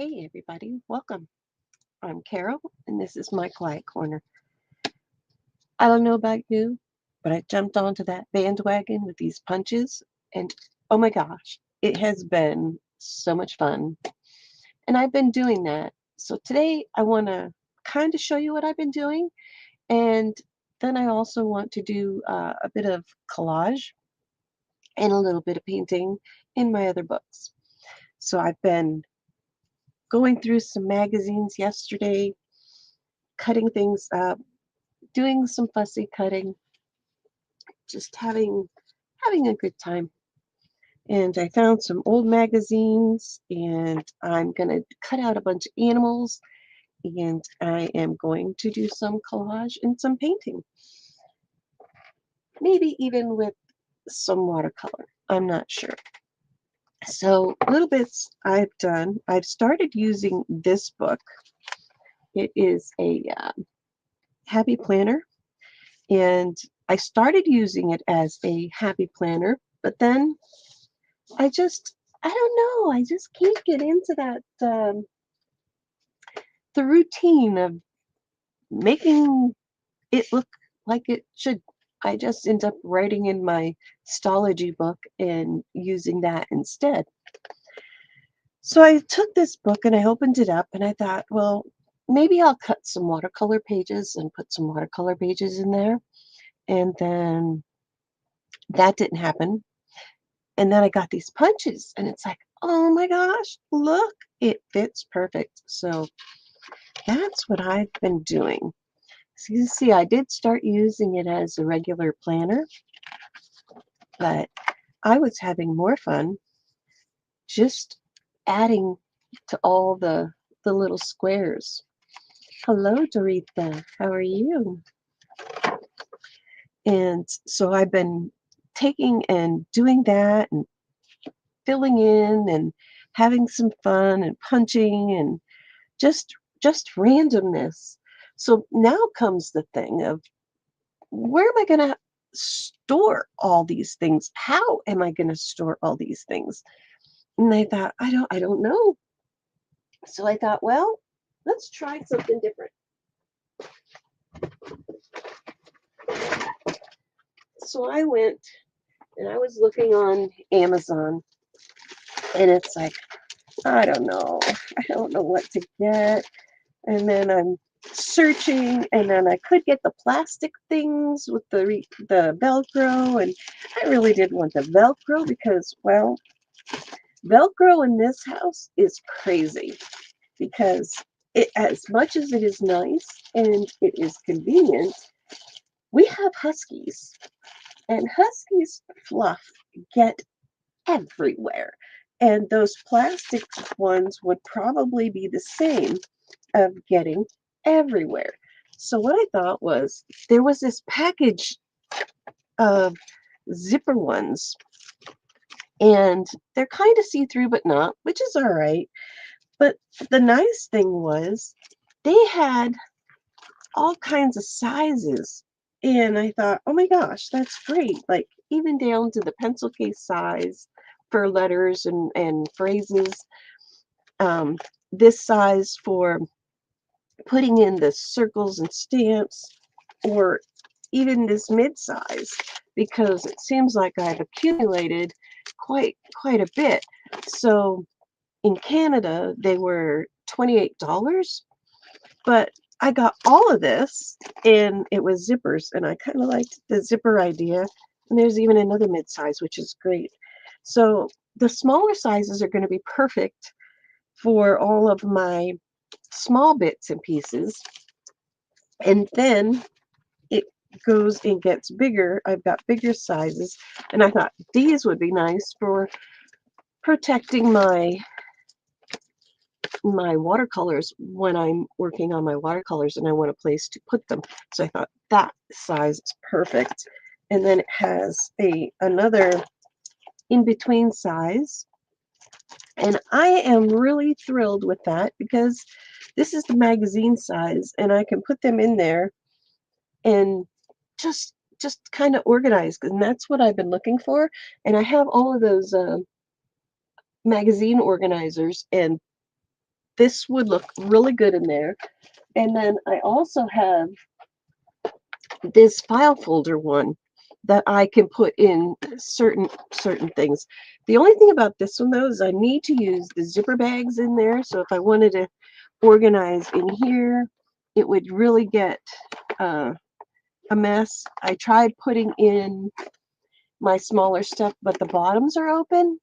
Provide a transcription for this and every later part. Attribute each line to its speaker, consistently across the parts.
Speaker 1: Hey everybody, welcome. I'm Carol and this is my quiet corner. I don't know about you, but I jumped onto that bandwagon with these punches and oh my gosh, it has been so much fun. And I've been doing that. So today I want to kind of show you what I've been doing, and then I also want to do a bit of collage and a little bit of painting in my other books. So I've been going through some magazines yesterday, cutting things up, doing some fussy cutting, just having a good time. And I found some old magazines and I'm going to cut out a bunch of animals and I am going to do some collage and some painting. Maybe even with some watercolor. I'm not sure. So little bits I've done. I've started using this book. It is a happy planner, and I started using it as a happy planner, but then I don't know, I just can't get into that, the routine of making it look like it should. I just end up writing in my stology book and using that instead. So I took this book and I opened it up and I thought, well, maybe I'll cut some watercolor pages and put some watercolor pages in there. And then that didn't happen. And then I got these punches and it's like, oh my gosh, look, it fits perfect. So that's what I've been doing. So you see, I did start using it as a regular planner, but I was having more fun just adding to all the little squares. Hello, Doretha. How are you? And so I've been taking and doing that and filling in and having some fun and punching and just just randomness. So now comes the thing of where am I going to store all these things? How am I going to store all these things? And I thought, I don't know. So I thought, well, let's try something different. So I went and I was looking on Amazon, and it's like, I don't know. I don't know what to get. And then I'm searching, and then I could get the plastic things with the Velcro, and I really didn't want the Velcro because, well, Velcro in this house is crazy because as much as it is nice and it is convenient, we have Huskies, and Huskies fluff get everywhere. And those plastic ones would probably be the same of getting everywhere. So what I thought was there was this package of zipper ones, and they're kind of see-through but not, which is all right. But the nice thing was they had all kinds of sizes. And I thought, oh my gosh, that's great. Like even down to the pencil case size for letters and phrases. Um, this size for putting in the circles and stamps, or even this mid-size, because it seems like I've accumulated quite a bit. So in Canada, they were $28, but I got all of this and it was zippers, and I kind of liked the zipper idea. And there's even another mid-size, which is great. So the smaller sizes are going to be perfect for all of my small bits and pieces. And then it goes and gets bigger. I've got bigger sizes, and I thought these would be nice for protecting my watercolors when I'm working on my watercolors and I want a place to put them. So I thought that size is perfect. And then it has another in-between size. And I am really thrilled with that because this is the magazine size and I can put them in there and just kind of organized, and that's what I've been looking for. And I have all of those magazine organizers, and this would look really good in there. And then I also have this file folder one that I can put in certain things. The only thing about this one though is I need to use the zipper bags in there. So if I wanted to organize in here, it would really get a mess. I tried putting in my smaller stuff, but the bottoms are open.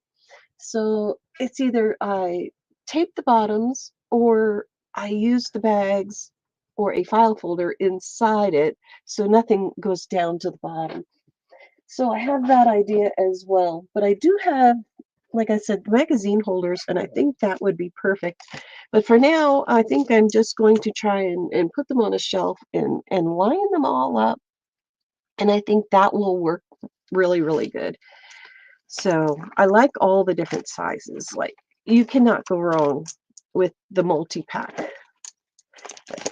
Speaker 1: So it's either I tape the bottoms or I use the bags or a file folder inside it so nothing goes down to the bottom. So I have that idea as well. But I do have, like I said, magazine holders, and I think that would be perfect. But for now, I think I'm just going to try and put them on a shelf and line them all up. And I think that will work really, really good. So I like all the different sizes. Like, you cannot go wrong with the multi-pack.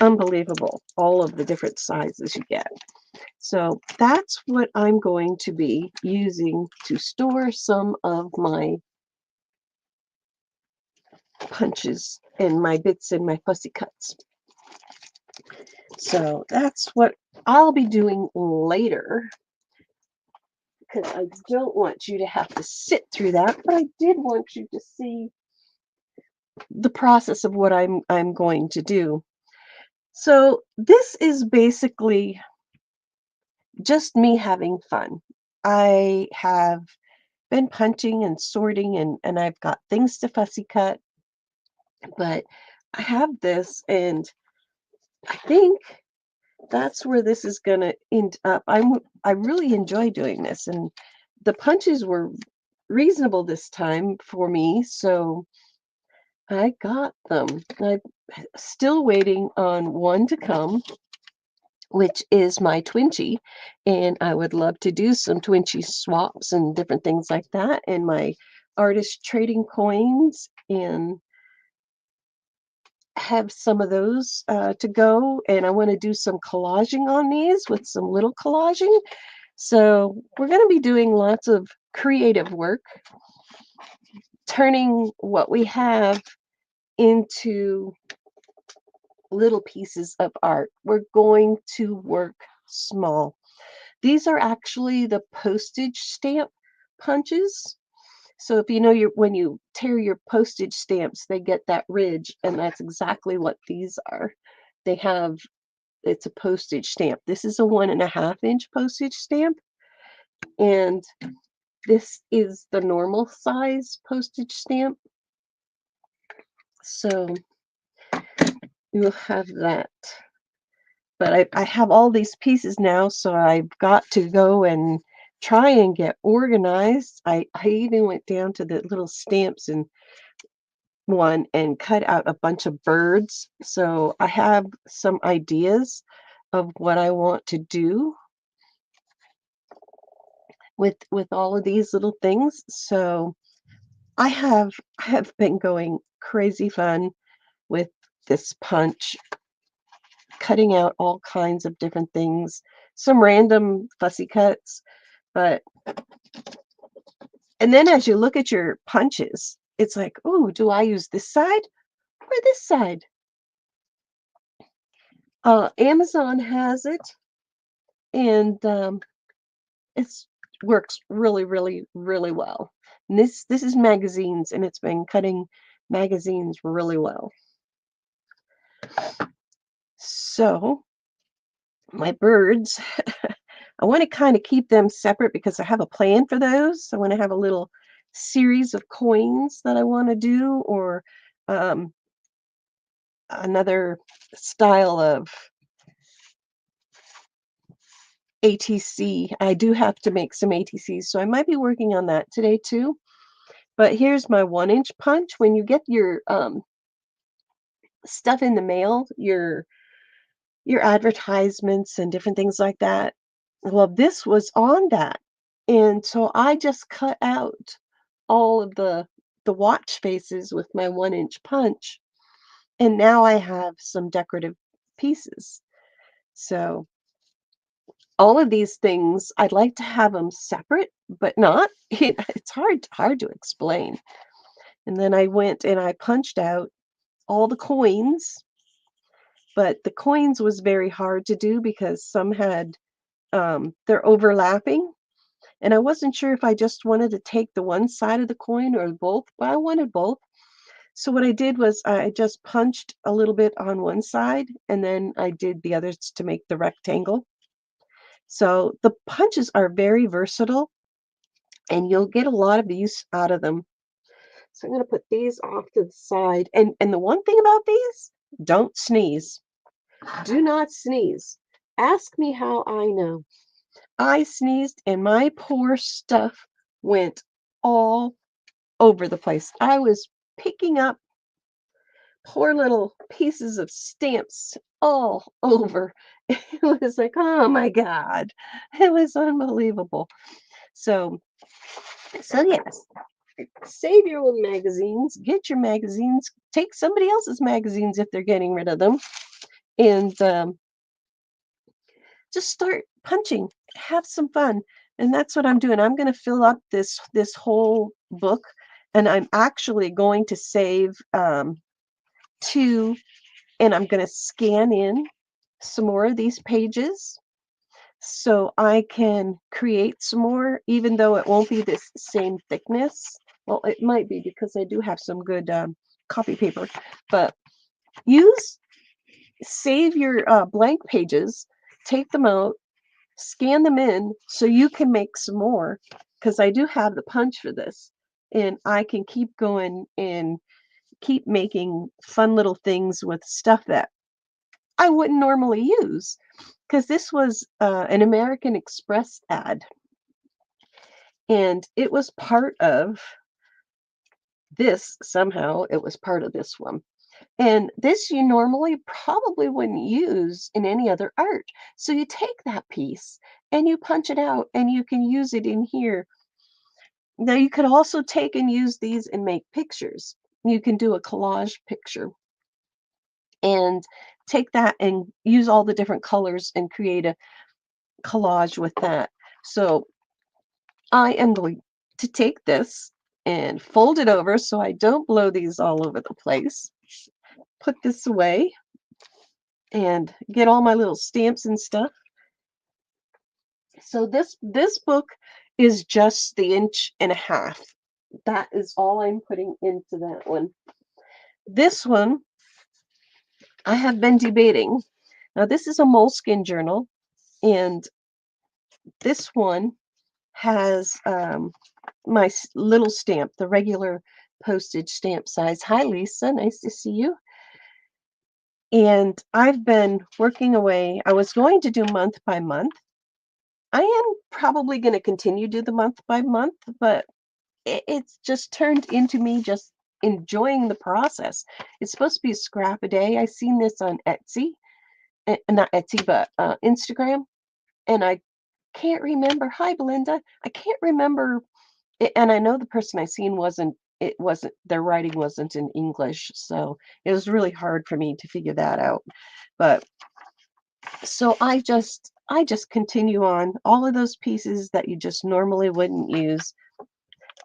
Speaker 1: Unbelievable, all of the different sizes you get. So that's what I'm going to be using to store some of my punches and my bits and my fussy cuts. So that's what I'll be doing later, because I don't want you to have to sit through that, but I did want you to see the process of what I'm going to do. So this is basically just me having fun. I have been punching and sorting and I've got things to fussy cut, but I have this and I think that's where this is going to end up. I really enjoy doing this, and the punches were reasonable this time for me, so I got them. I'm still waiting on one to come, which is my Twinchy, and I would love to do some Twinchy swaps and different things like that, and my artist trading coins, and have some of those to go. And I want to do some collaging on these with some little collaging. So we're going to be doing lots of creative work, turning what we have into little pieces of art. We're going to work small. These are actually the postage stamp punches. So if you know when you tear your postage stamps, they get that ridge, and that's exactly what these are. They have, it's a postage stamp. This is a 1.5-inch postage stamp, and this is the normal size postage stamp. So you'll have that. But I have all these pieces now, so I've got to go and try and get organized. I even went down to the little stamps and one and cut out a bunch of birds. So I have some ideas of what I want to do with all of these little things. So I have been going crazy fun with this punch, cutting out all kinds of different things, some random fussy cuts, but and then as you look at your punches, it's like, oh, do I use this side or this side? Amazon has it, and it works really, really, really well. And this is magazines, and it's been cutting magazines really well. So my birds, I want to kind of keep them separate because I have a plan for those. I want to have a little series of coins that I want to do, or um, another style of ATC. I do have to make some ATCs, so I might be working on that today too. But here's my 1-inch punch. When you get your stuff in the mail, your advertisements and different things like that, well, this was on that. And so I just cut out all of the watch faces with my 1-inch punch. And now I have some decorative pieces. So all of these things, I'd like to have them separate, but not. It's hard to explain. And then I went and I punched out all the coins, but the coins was very hard to do because some had, they're overlapping. And I wasn't sure if I just wanted to take the one side of the coin or both, but I wanted both. So what I did was I just punched a little bit on one side and then I did the others to make the rectangle. So the punches are very versatile and you'll get a lot of use out of them. So I'm going to put these off to the side. And the one thing about these, don't sneeze. Do not sneeze. Ask me how I know. I sneezed and my poor stuff went all over the place. I was picking up poor little pieces of stamps all over. It was like, oh my God, it was unbelievable. So, so yes, save your old magazines, get your magazines, take somebody else's magazines if they're getting rid of them, and just start punching. Have some fun. And that's what I'm doing. I'm going to fill up this whole book, and I'm actually going to save two, and I'm going to scan in some more of these pages so I can create some more, even though it won't be this same thickness. Well, it might be because I do have some good copy paper, but use save your blank pages, take them out, scan them in so you can make some more because I do have the punch for this and I can keep going and keep making fun little things with stuff that I wouldn't normally use because this was an American Express ad and it was part of this somehow it was part of this one. And this you normally probably wouldn't use in any other art. So you take that piece and you punch it out and you can use it in here. Now you could also take and use these and make pictures. You can do a collage picture and take that and use all the different colors and create a collage with that. So I am going to take this and fold it over so I don't blow these all over the place. Put this away and get all my little stamps and stuff. So this book is just the 1.5 inches. That is all I'm putting into that one. This one I have been debating. Now this is a moleskin journal, and this one has my little stamp, the regular postage stamp size. Hi Lisa, nice to see you. And I've been working away. I was going to do month by month. I am probably going to continue to do the month by month, but it's just turned into me just enjoying the process. It's supposed to be a scrap a day. I seen this on Etsy, not Etsy, but Instagram, and I can't remember. Hi, Belinda. I can't remember, and I know the person I seen wasn't. It wasn't their writing wasn't in English, so it was really hard for me to figure that out. But so I just continue on all of those pieces that you just normally wouldn't use.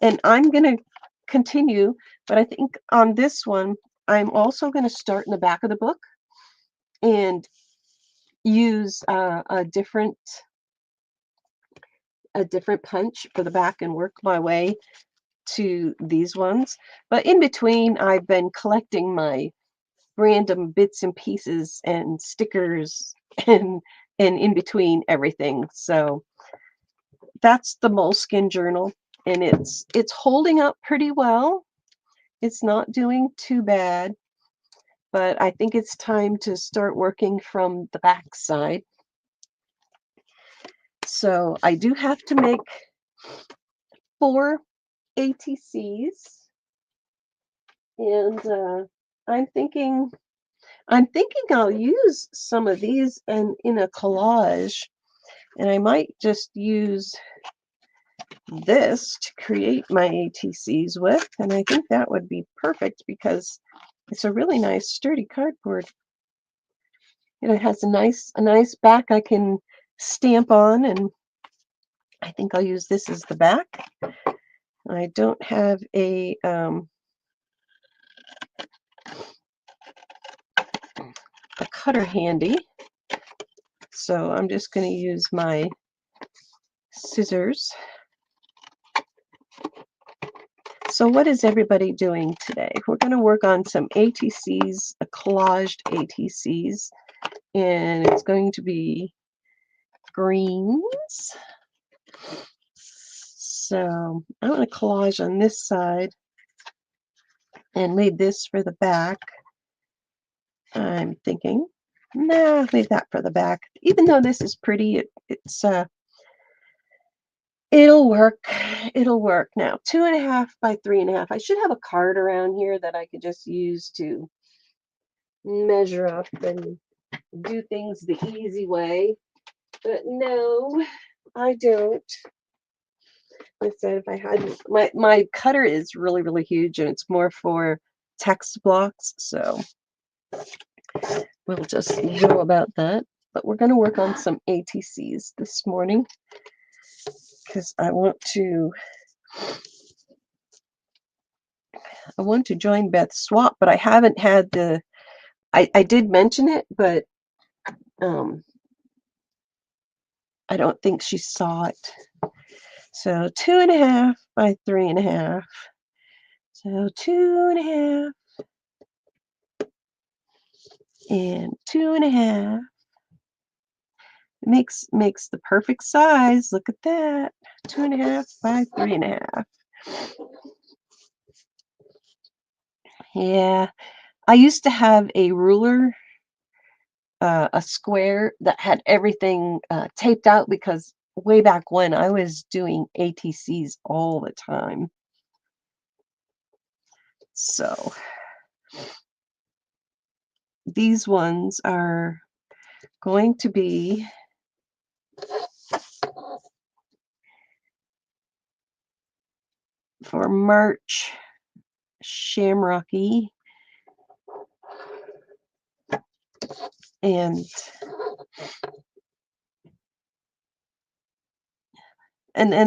Speaker 1: And I'm going to continue, but I think on this one, I'm also going to start in the back of the book and use a different punch for the back and work my way to these ones. But in between, I've been collecting my random bits and pieces and stickers and in between everything. So that's the Moleskin journal, and it's holding up pretty well. It's not doing too bad, but I think it's time to start working from the back side. So I do have to make 4 ATCs, and I'm thinking I'll use some of these and in a collage, and I might just use this to create my ATCs with, and I think that would be perfect because it's a really nice sturdy cardboard. And it has a nice back I can stamp on, and I think I'll use this as the back. I don't have a cutter handy. So I'm just going to use my scissors. So what is everybody doing today? We're going to work on some ATCs, collaged ATCs, and it's going to be greens. So I'm going to collage on this side and leave this for the back. I'm thinking, nah, leave that for the back. Even though this is pretty, it'll work. It'll work. Now, 2.5 by 3.5. I should have a card around here that I could just use to measure up and do things the easy way. But no, I don't. I said if I had my cutter is really, really huge, and it's more for text blocks, so we'll just go about that. But we're going to work on some ATCs this morning because I want to join Beth's swap, but I haven't had the. I did mention it, but I don't think she saw it. So 2.5 by 3.5. So 2.5 and 2.5. It makes the perfect size. Look at that. 2.5 by 3.5. Yeah, I used to have a ruler, a square that had everything taped out because way back when I was doing ATCs all the time. So these ones are going to be for March Shamrocky and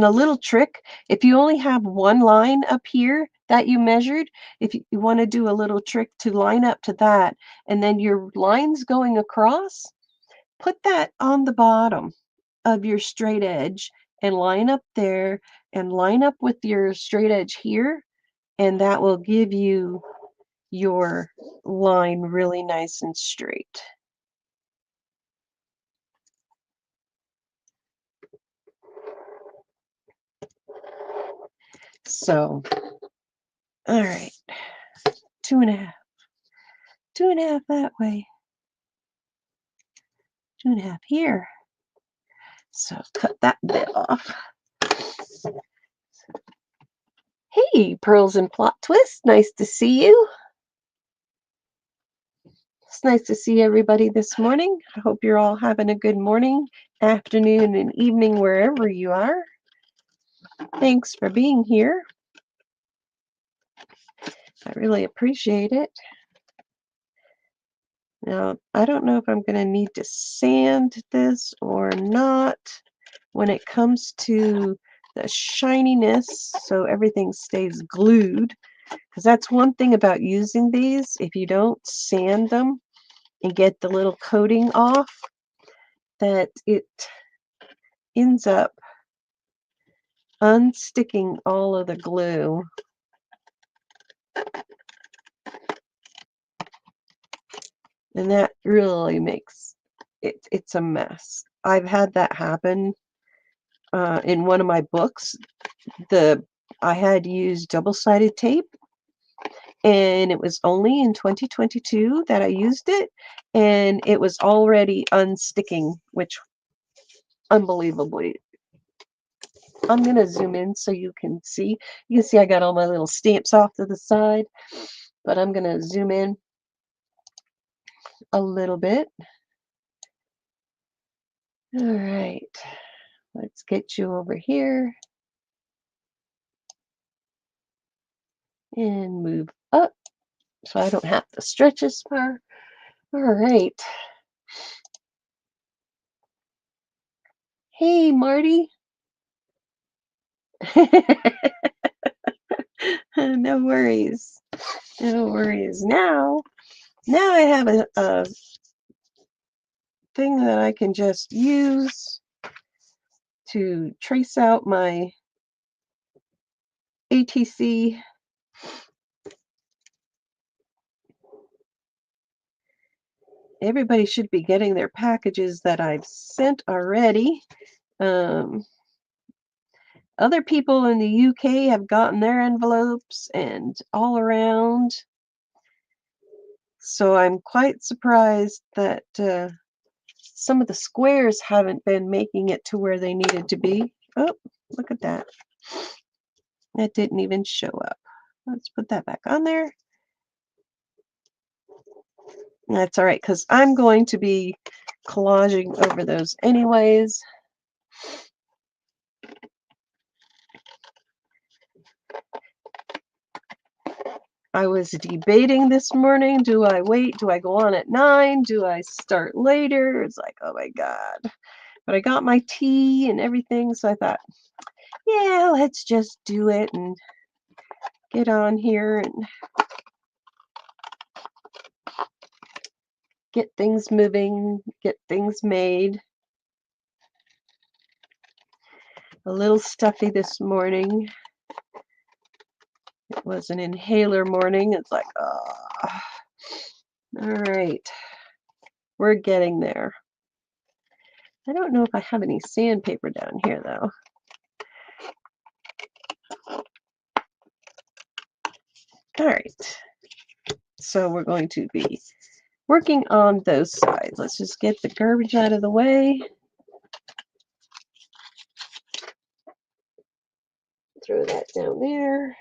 Speaker 1: a little trick, if you only have one line up here that you measured, if you want to do a little trick to line up to that, and then your lines going across, put that on the bottom of your straight edge and line up there and line up with your straight edge here, and that will give you your line really nice and straight. So, all right, 2.5, 2.5 that way, 2.5 here. So cut that bit off. Hey, Pearls and Plot Twist, nice to see you. It's nice to see everybody this morning. I hope you're all having a good morning, afternoon, and evening wherever you are. Thanks for being here. I really appreciate it. Now, I don't know if I'm going to need to sand this or not when it comes to the shininess so everything stays glued, because that's one thing about using these. If you don't sand them and get the little coating off, that it ends up unsticking all of the glue. And that really makes it's a mess. I've had that happen in one of my books. I had used double-sided tape, and it was only in 2022 that I used it, and it was already unsticking, which unbelievably. I'm going to zoom in so you can see. You can see I got all my little stamps off to the side, but I'm going to zoom in a little bit. All right, let's get you over here and move up so I don't have to stretch as far. All right. Hey, Marty. No worries. No worries. Now I have thing that I can just use to trace out my ATC. Everybody should be getting their packages that I've sent already. Other people in the UK have gotten their envelopes and all around. So I'm quite surprised that some of the squares haven't been making it to where they needed to be. Oh, look at that. That didn't even show up. Let's put that back on there. That's all right, because I'm going to be collaging over those anyways. I was debating this morning, do I wait? Do I go on at 9? Do I start later? It's like, oh my God. But I got my tea and everything, so I thought, yeah, let's just do it and get on here and get things moving, get things made. A little stuffy this morning. It was an inhaler morning. It's like, oh. All right. We're getting there. I don't know if I have any sandpaper down here, though. All right. So we're going to be working on those sides. Let's just get the garbage out of the way. Throw that down there.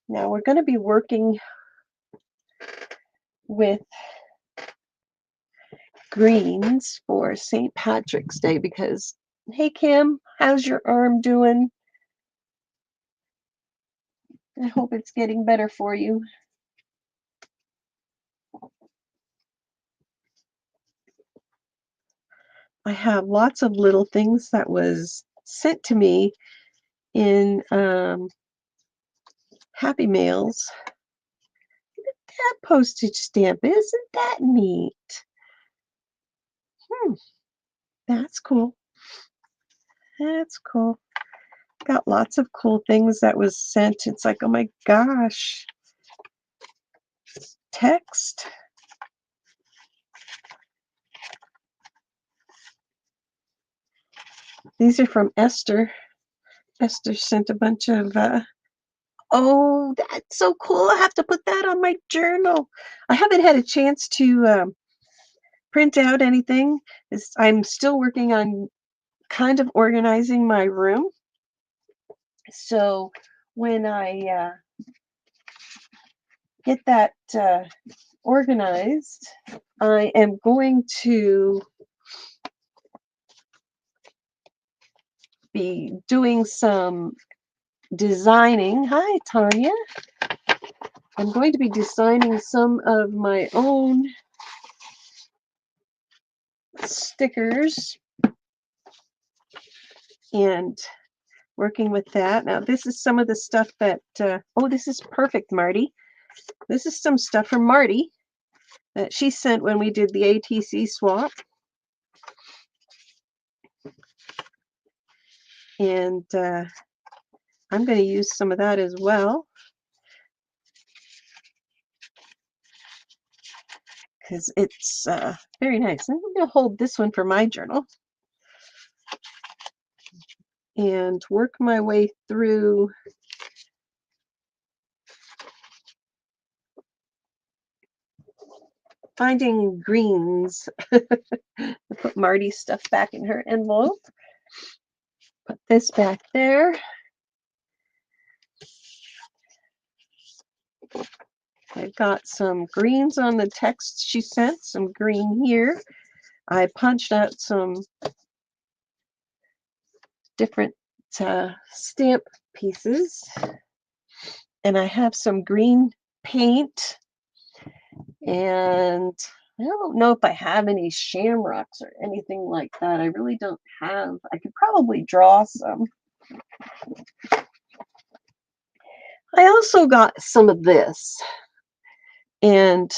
Speaker 1: Now we're going to be working with greens for St. Patrick's Day because, hey Kim, how's your arm doing? I hope it's getting better for you. I have lots of little things that was sent to me in Happy Mails. That postage stamp, isn't that neat? That's cool. That's cool. Got lots of cool things that was sent. It's like, oh my gosh. Text. These are from Esther. Esther sent a bunch of, oh, that's so cool. I have to put that on my journal. I haven't had a chance to print out anything. I'm still working on kind of organizing my room. So when I get that organized, I am going to be doing some designing. Hi, Tanya. I'm going to be designing some of my own stickers and working with that. Now, this is some of the stuff that, oh, this is perfect, Marty. This is some stuff from Marty that she sent when we did the ATC swap. And I'm going to use some of that as well, because it's very nice. I'm going to hold this one for my journal and work my way through finding greens. Put Marty's stuff back in her envelope. Put this back there. I've got some greens on the text she sent, some green here. I punched out some different stamp pieces. And I have some green paint. And I don't know if I have any shamrocks or anything like that. I really don't have. I could probably draw some. I also got some of this. And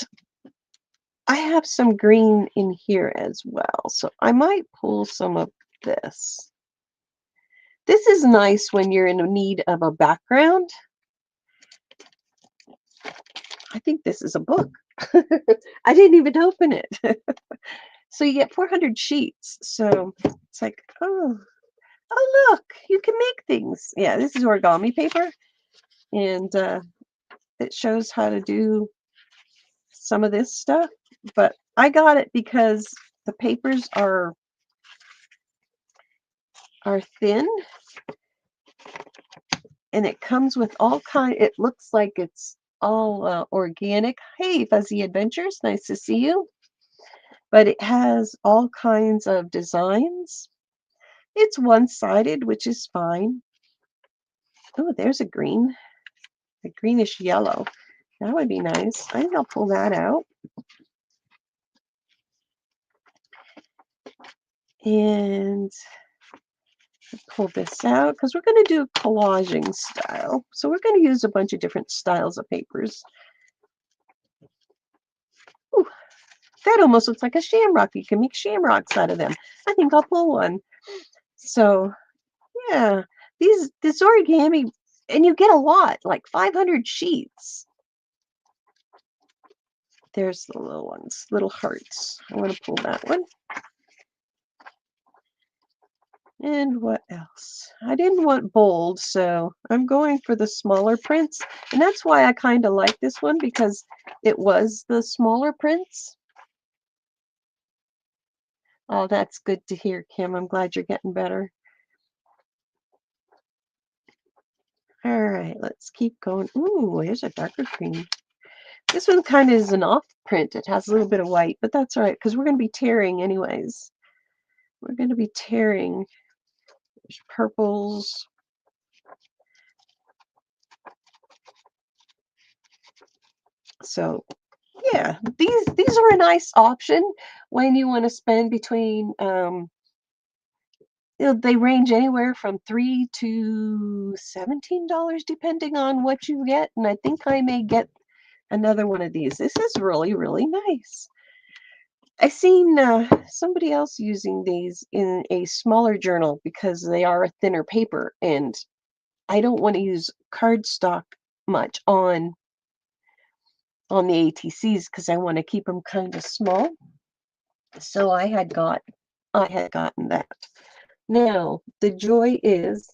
Speaker 1: I have some green in here as well, so I might pull some of this. This is nice when you're in need of a background. I think this is a book. I didn't even open it. So you get 400 sheets. So it's like, oh look, you can make things. Yeah, this is origami paper, and it shows how to do some of this stuff. But I got it because the papers are thin, and it comes with all kind. It looks like it's all organic. Hey, Fuzzy Adventures, nice to see you. But it has all kinds of designs. It's one-sided, which is fine. Oh, there's a green, a greenish yellow. That would be nice. I think I'll pull that out. And pull this out because we're going to do collaging style. So we're going to use a bunch of different styles of papers. Ooh, that almost looks like a shamrock. You can make shamrocks out of them. I think I'll pull one. So yeah, this origami, and you get a lot, like 500 sheets. There's the little ones, little hearts. I want to pull that one. And what else? I didn't want bold, so I'm going for the smaller prints. And that's why I kind of like this one, because it was the smaller prints. Oh, that's good to hear, Kim. I'm glad you're getting better. All right, let's keep going. Ooh, here's a darker green. This one kind of is an off print. It has a little bit of white, but that's all right, because we're going to be tearing anyways. We're going to be tearing. There's purples. So yeah, these are a nice option when you want to spend between they range anywhere from $3 to $17 depending on what you get. And I think I may get another one of these. This is really, really nice. I seen somebody else using these in a smaller journal because they are a thinner paper, and I don't want to use cardstock much on the ATC's because I want to keep them kind of small. So I had gotten that. Now the joy is,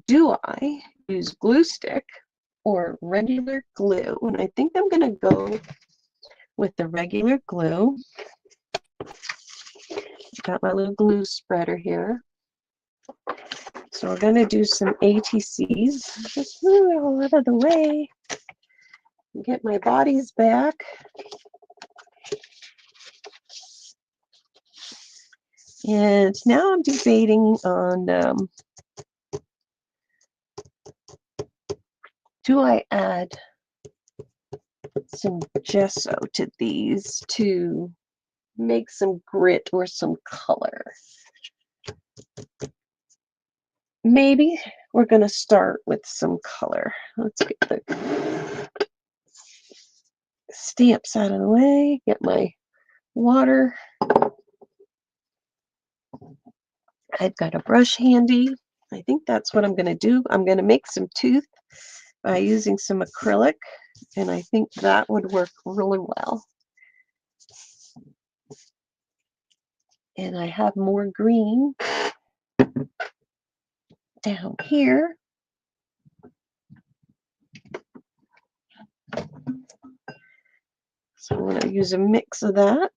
Speaker 1: do I use glue stick or regular glue? And I think I'm going to go with the regular glue. Got my little glue spreader here. So we're going to do some ATC's. Just move it all out of the way. Get my bodies back. And now I'm debating on, do I add some gesso to these to make some grit or some color? Maybe we're going to start with some color. Let's get the stamps out of the way, get my water. I've got a brush handy. I think that's what I'm going to do. I'm going to make some tooth by using some acrylic, and I think that would work really well. And I have more green down here. So I'm going to use a mix of that.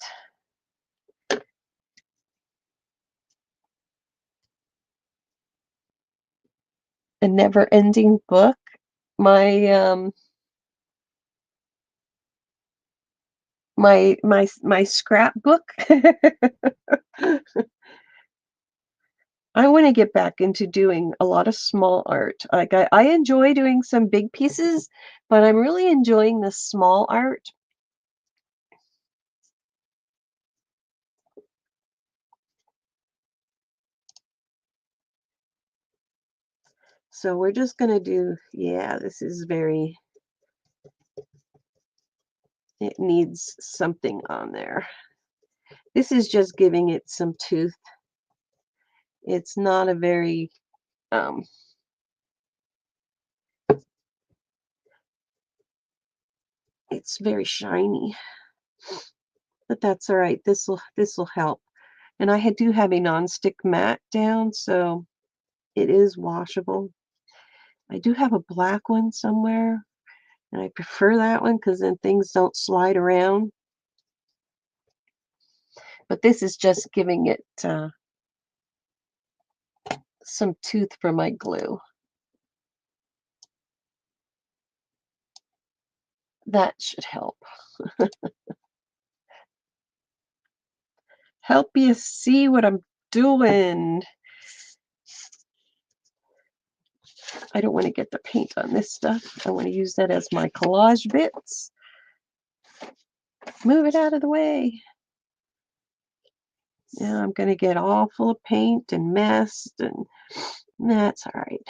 Speaker 1: A never-ending book. My my scrapbook. I want to get back into doing a lot of small art. Like I enjoy doing some big pieces, but I'm really enjoying the small art. So we're just going to do, yeah, this is very It needs something on there. This is just giving it some tooth. It's not a very it's very shiny, but that's all right. This will help. And I do have a nonstick mat down, so it is washable. I do have a black one somewhere, and I prefer that one because then things don't slide around. But this is just giving it some tooth for my glue. That should help. Help you see what I'm doing. I don't want to get the paint on this stuff. I want to use that as my collage bits. Move it out of the way. Now I'm going to get all full of paint and messed, and that's all right.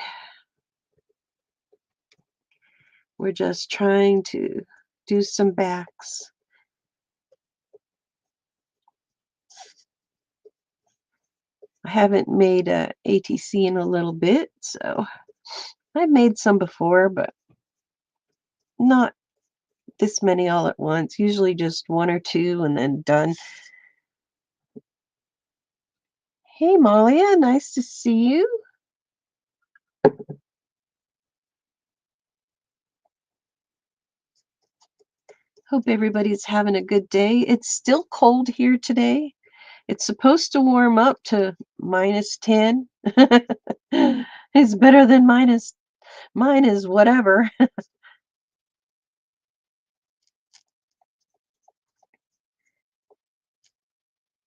Speaker 1: We're just trying to do some backs. I haven't made a ATC in a little bit, so I've made some before, but not this many all at once. Usually just one or two and then done. Hey, Malia, nice to see you. Hope everybody's having a good day. It's still cold here today. It's supposed to warm up to -10. It's better than minus. Mine is whatever.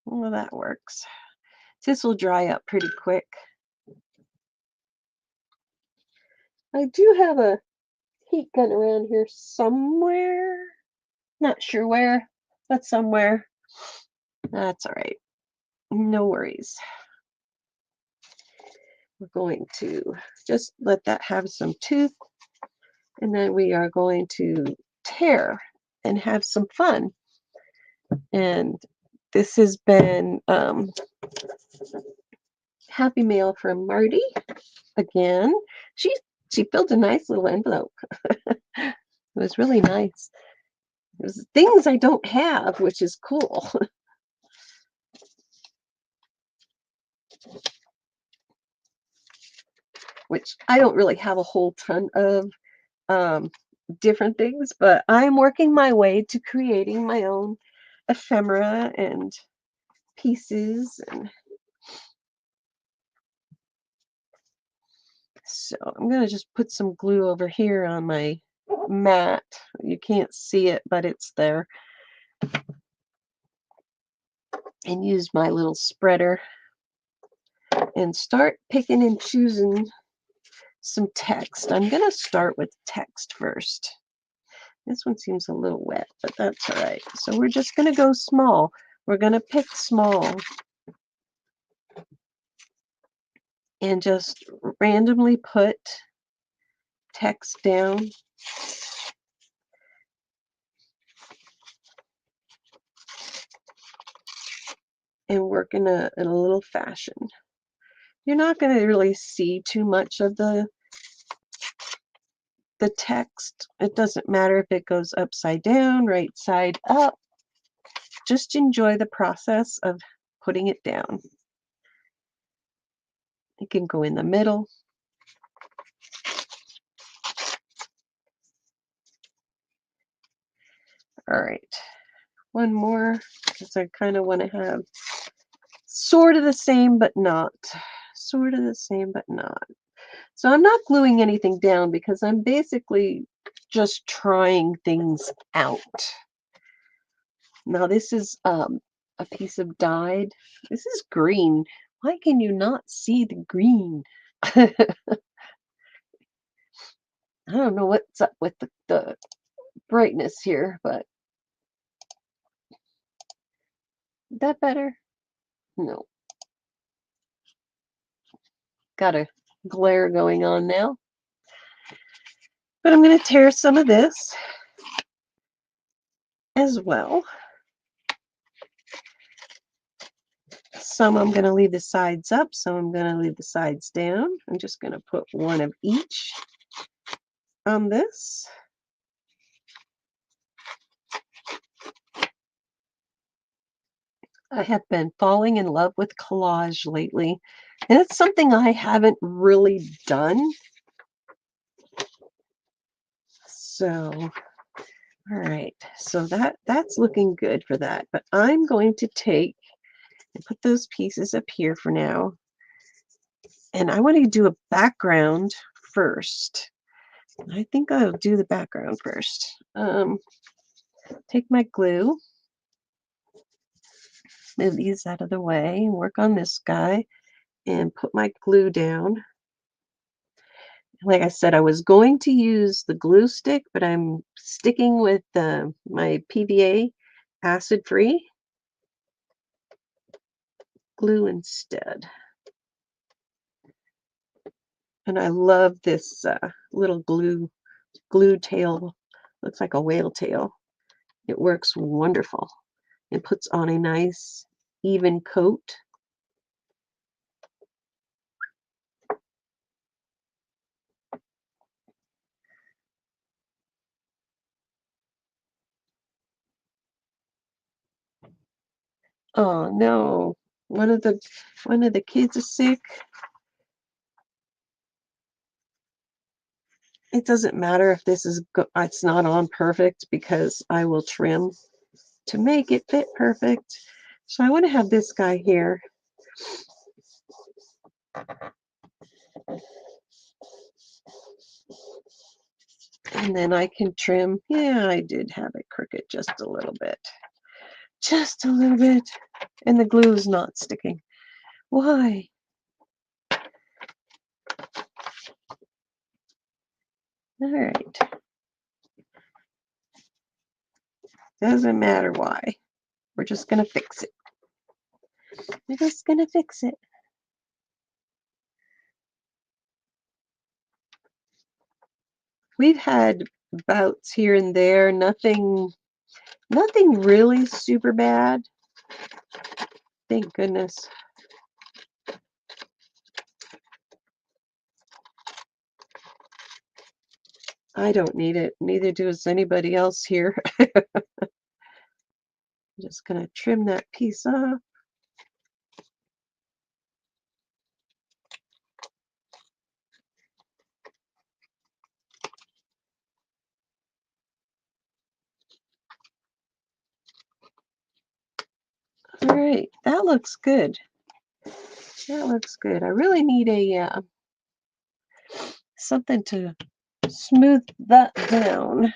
Speaker 1: Well, that works. This will dry up pretty quick. I do have a heat gun around here somewhere. Not sure where, but somewhere. That's all right. No worries. We're going to just let that have some tooth, and then we are going to tear and have some fun. And this has been Happy Mail from Marty again. She filled a nice little envelope. It was really nice. There's things I don't have, which is cool. Which I don't really have a whole ton of different things, but I'm working my way to creating my own ephemera and pieces. And so I'm going to just put some glue over here on my mat. You can't see it, but it's there. And use my little spreader and start picking and choosing some text. I'm going to start with text first. This one seems a little wet, but that's all right. So we're just going to go small. We're going to pick small and just randomly put text down. And work in a little fashion. You're not going to really see too much of the text. It doesn't matter if it goes upside down, right side up. Just enjoy the process of putting it down. It can go in the middle. All right, one more, because I kind of want to have sort of the same but not. Sort of the same but not. So I'm not gluing anything down because I'm basically just trying things out. Now this is a piece of dyed. This is green. Why can you not see the green? I don't know what's up with the brightness here, but is that better? No. Got a glare going on now. But I'm going to tear some of this. as well. Some I'm going to leave the sides up, some I'm going to leave the sides down. I'm just going to put one of each on this. I have been falling in love with collage lately, and it's something I haven't really done. So, all right, so that's looking good for that. But I'm going to take and put those pieces up here for now. And I want to do a background first. I think I'll do the background first. Take my glue, move these out of the way, work on this guy, and put my glue down. Like I said, I was going to use the glue stick, but I'm sticking with my PVA acid-free glue instead. And I love this little glue tail. Looks like a whale tail. It works wonderful. It puts on a nice even coat. Oh no, one of the kids is sick. It doesn't matter if this is it's not on perfect because I will trim to make it fit perfect. So I want to have this guy here. And then I can trim. Yeah, I did have it crooked just a little bit. Just a little bit. And the glue is not sticking. Why? All right. Doesn't matter why. We're just going to fix it. We're just going to fix it. We've had bouts here and there. Nothing really super bad. Thank goodness. I don't need it. Neither does anybody else here. I'm just going to trim that piece off. All right, that looks good. That looks good. I really need a something to smooth that down.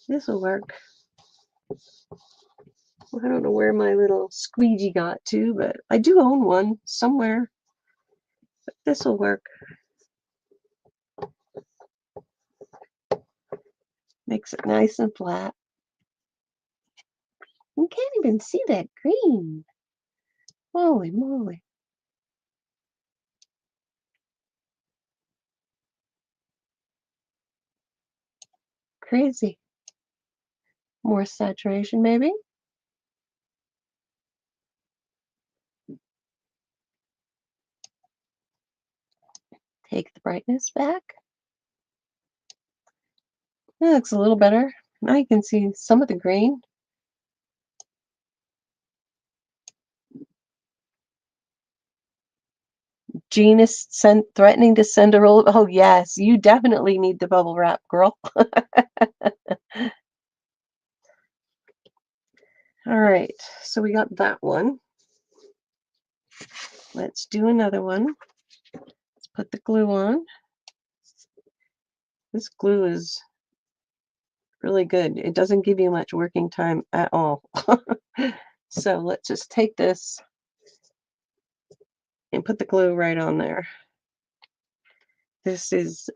Speaker 1: This will work. I don't know where my little squeegee got to, but I do own one somewhere. But this will work. Makes it nice and flat. You can't even see that green. Holy moly. Crazy. More saturation, maybe? Take the brightness back. That looks a little better. Now you can see some of the green. Jean is threatening to send a roll. Oh, yes, you definitely need the bubble wrap, girl. All right, so we got that one. Let's do another one. Let's put the glue on. This glue is really good. It doesn't give you much working time at all. So let's just take this and put the glue right on there. This is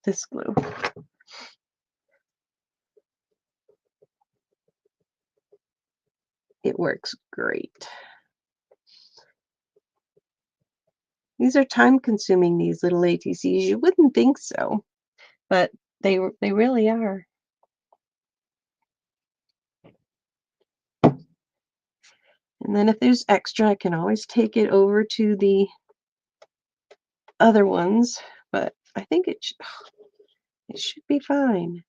Speaker 1: this glue. It works great. These are time consuming, these little ATCs. You wouldn't think so. but they really are. And then if there's extra, I can always take it over to the other ones, but I think it should be fine.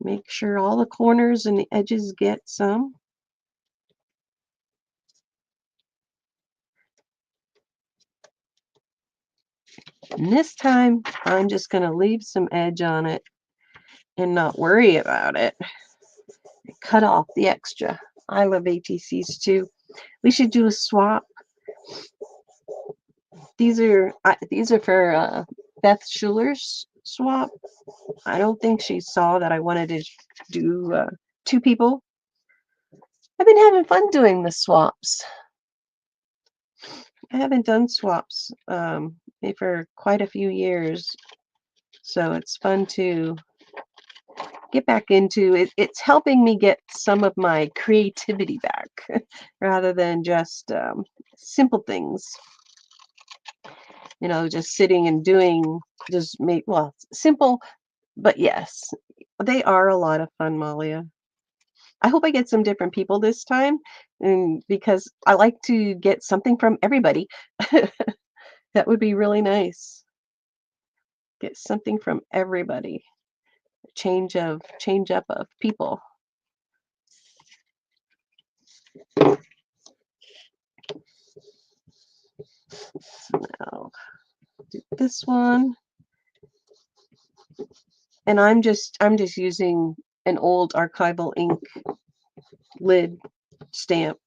Speaker 1: Make sure all the corners and the edges get some. And this time, I'm just going to leave some edge on it and not worry about it. Cut off the extra. I love ATC's too. We should do a swap. These are for Beth Schuler's swap. I don't think she saw that I wanted to do 2 people. I've been having fun doing the swaps. I haven't done swaps for quite a few years, so it's fun to get back into it. It's helping me get some of my creativity back rather than just simple things. You know, just sitting and doing simple, but yes, they are a lot of fun, Malia. I hope I get some different people this time, because I like to get something from everybody. That would be really nice. Get something from everybody. Change up of people. So now do this one. And I'm just using an old archival ink lid stamp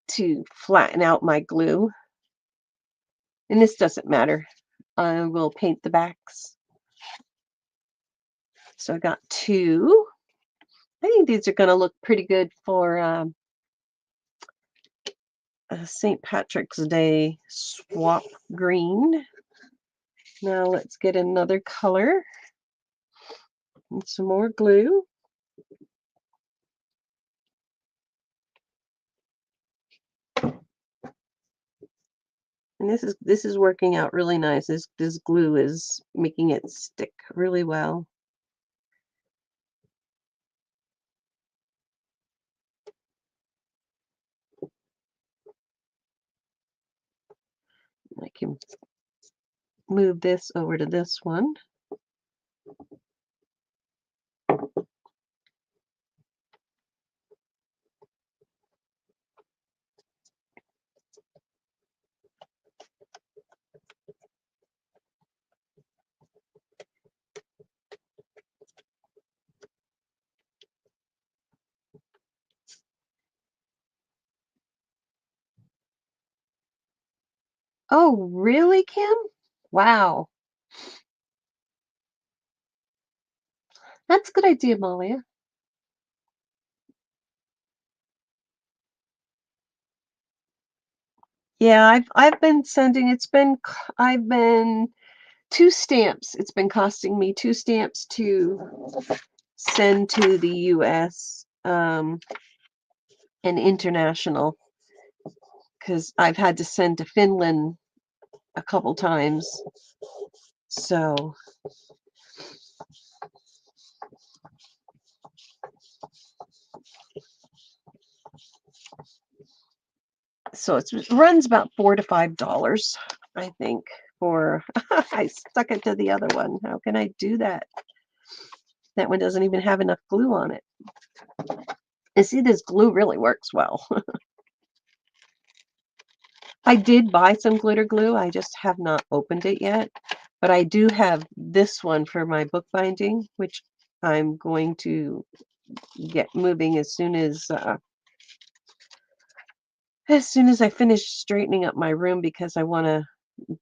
Speaker 1: to flatten out my glue. And this doesn't matter. I will paint the backs. So I got 2. I think these are going to look pretty good for St. Patrick's Day swap green. Now let's get another color and some more glue. And this is working out really nice. This glue is making it stick really well. I can move this over to this one. Oh, really, Kim? Wow. That's a good idea, Malia. Yeah, I've been sending, I've been 2 stamps. It's been costing me 2 stamps to send to the US and international, because I've had to send to Finland a couple times. So it runs about $4 to $5, I think, for I stuck it to the other one. How can I do that? That one doesn't even have enough glue on it. And see, this glue really works well. I did buy some glitter glue. I just have not opened it yet. But I do have this one for my bookbinding, which I'm going to get moving as soon as I finish straightening up my room, because I want to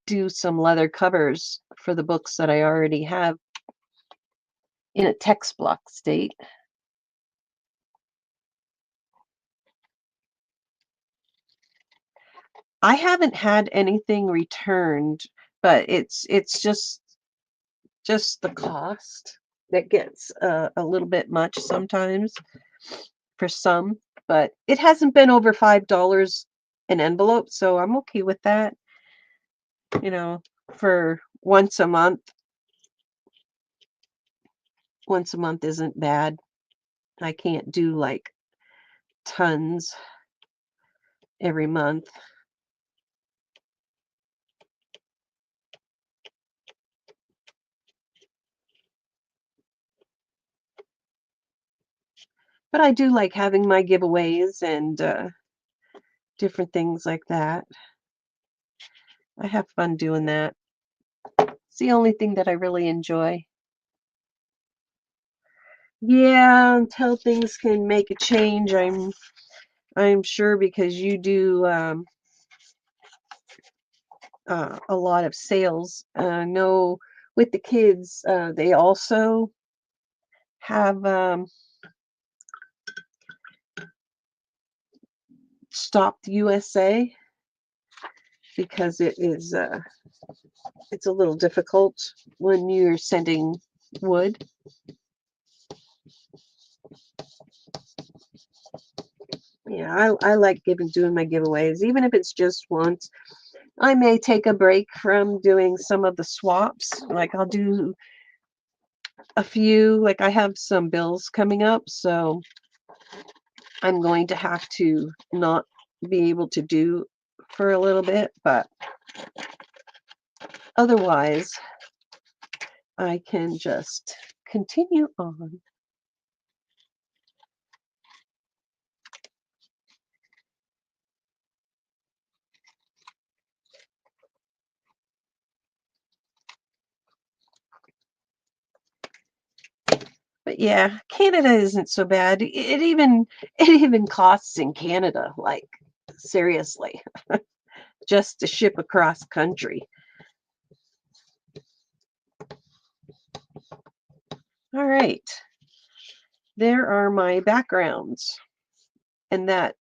Speaker 1: do some leather covers for the books that I already have in a text block state. I haven't had anything returned, but it's just the cost that gets a little bit much sometimes for some, but it hasn't been over $5 an envelope, so I'm okay with that. you know, for once a month. Once a month isn't bad. I can't do like tons every month. But I do like having my giveaways and different things like that. I have fun doing that. It's the only thing that I really enjoy. Yeah, until things can make a change, I'm sure because you do a lot of sales. No, with the kids, they also have stopped USA because it's a little difficult when you're sending wood. Yeah, I like doing my giveaways, even if it's just once. I may take a break from doing some of the swaps. Like I'll do a few, like I have some bills coming up, so I'm going to have to not be able to do for a little bit, but otherwise I can just continue on. But yeah, Canada isn't so bad. It even costs in Canada, like seriously, just to ship across country. All right. There are my backgrounds. And that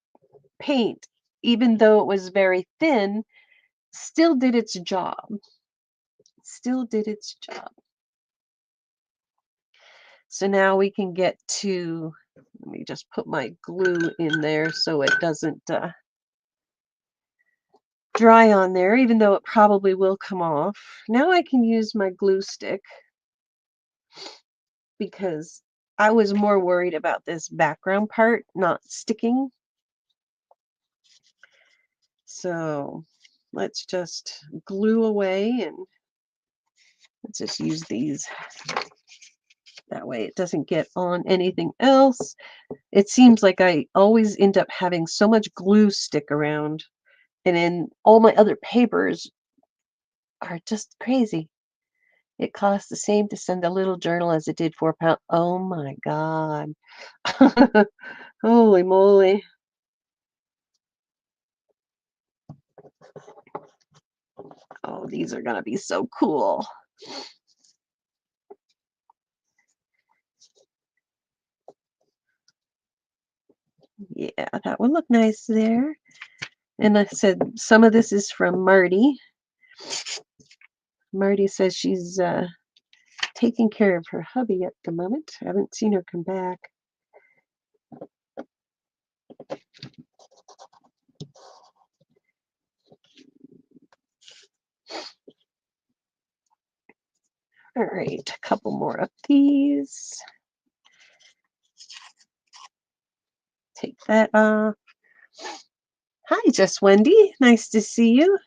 Speaker 1: paint, even though it was very thin, still did its job. Still did its job. So now we can get to, let me just put my glue in there so it doesn't dry on there, even though it probably will come off. Now I can use my glue stick because I was more worried about this background part not sticking. So let's just glue away and let's just use these. That way it doesn't get on anything else. It seems like I always end up having so much glue stick around. And then all my other papers are just crazy. It costs the same to send a little journal as it did £4. Oh my God. Holy moly. Oh, these are going to be so cool. Yeah, that would look nice there. And I said some of this is from Marty. Marty says she's taking care of her hubby at the moment. I haven't seen her come back. All right, a couple more of these. Take that off. Hi, Just Wendy. Nice to see you.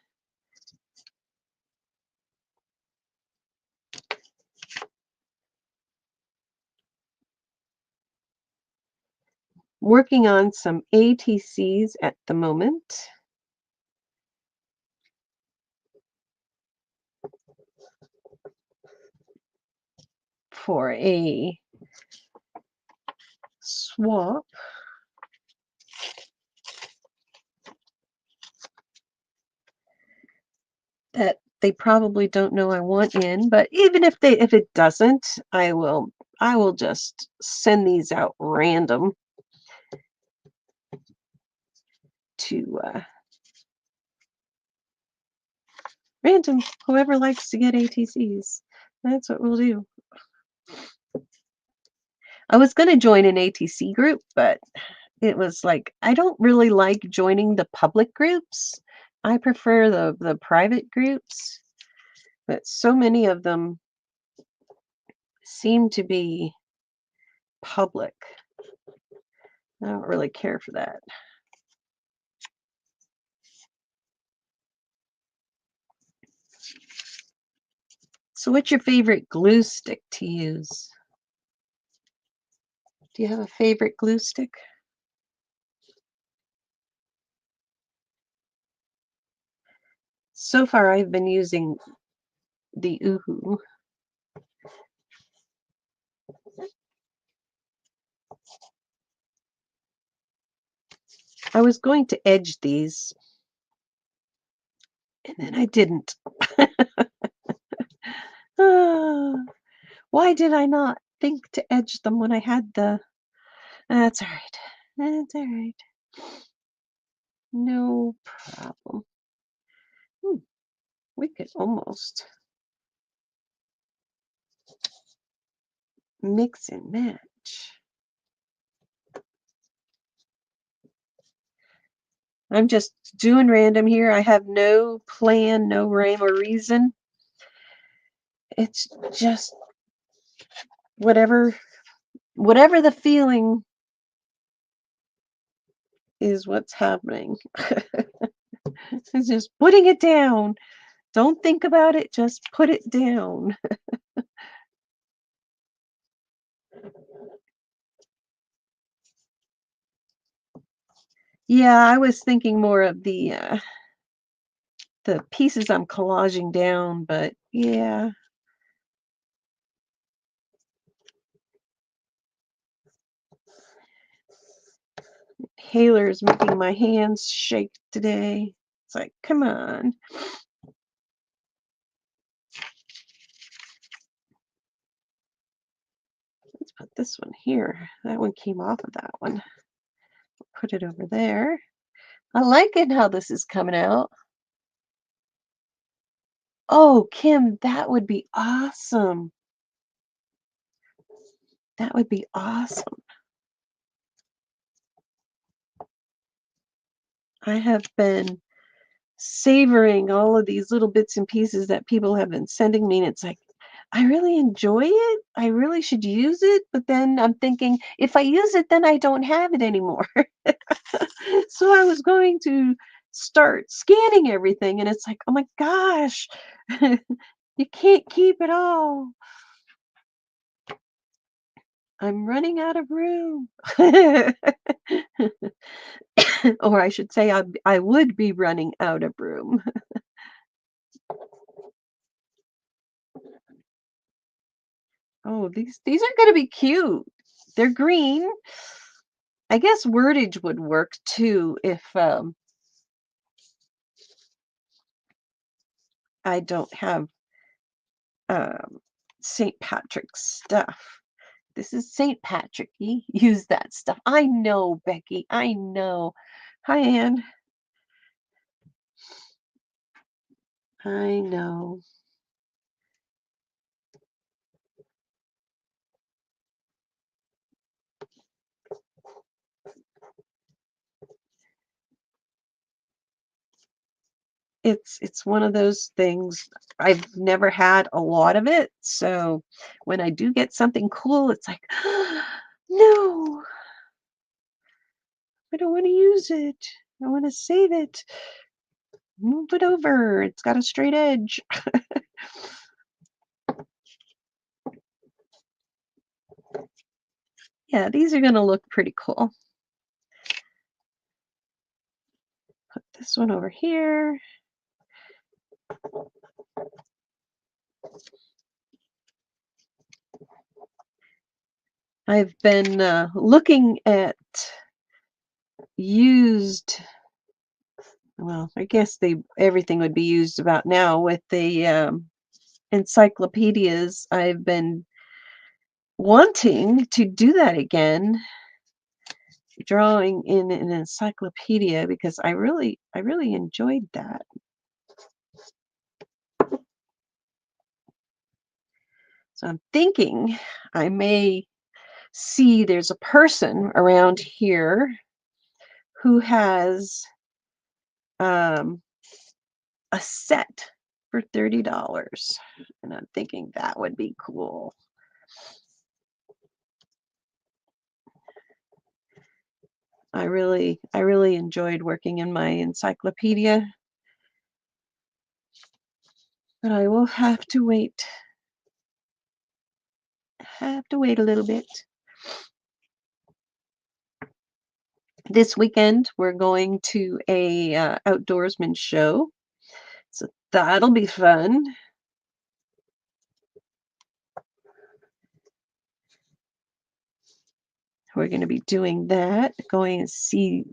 Speaker 1: Working on some ATC'S at the moment. For a swap. That they probably don't know I want in, but even if it doesn't, I will just send these out random to random whoever likes to get ATCs. That's what we'll do. I was going to join an ATC group, but it was like I don't really like joining the public groups. I prefer the private groups, but so many of them seem to be public. I don't really care for that. So what's your favorite glue stick to use? Do you have a favorite glue stick? So far, I've been using the Oohoo. I was going to edge these, and then I didn't. Ah, why did I not think to edge them when I had the... That's all right. That's all right. No problem. Hmm, we could almost mix and match. I'm just doing random here. I have no plan, no rhyme or reason. It's just whatever the feeling is what's happening. It's just putting it down. Don't think about it, just put it down. Yeah, I was thinking more of the pieces I'm collaging down, but yeah. Haler's making my hands shake today. It's like, come on. Let's put this one here. That one came off of that one. Put it over there. I like it how this is coming out. Oh, Kim, that would be awesome. That would be awesome. I have been savoring all of these little bits and pieces that people have been sending me, and it's like, I really enjoy it. I really should use it, but then I'm thinking, if I use it, then I don't have it anymore. So I was going to start scanning everything, and it's like, oh my gosh, you can't keep it all. I'm running out of room. Or I should say, I would be running out of room. Oh, these are gonna be cute. They're green. I guess wordage would work too if I don't have um, St. Patrick's stuff. This is St. Patrick. Use that stuff. I know, Becky. I know. Hi, Anne. I know. It's one of those things. I've never had a lot of it, so when I do get something cool, it's like, no, I don't want to use it. I want to save it. Move it over. It's got a straight edge. Yeah, these are going to look pretty cool. Put this one over here. I've been looking at used, well, I guess everything would be used about now with the encyclopedias. I've been wanting to do that again, drawing in an encyclopedia, because I really enjoyed that. So I'm thinking I may see there's a person around here who has a set for $30. And I'm thinking that would be cool. I really enjoyed working in my encyclopedia, but I will have to wait. Have to wait a little bit. This weekend we're going to a outdoorsman show, so that'll be fun. We're going to be doing that, going to see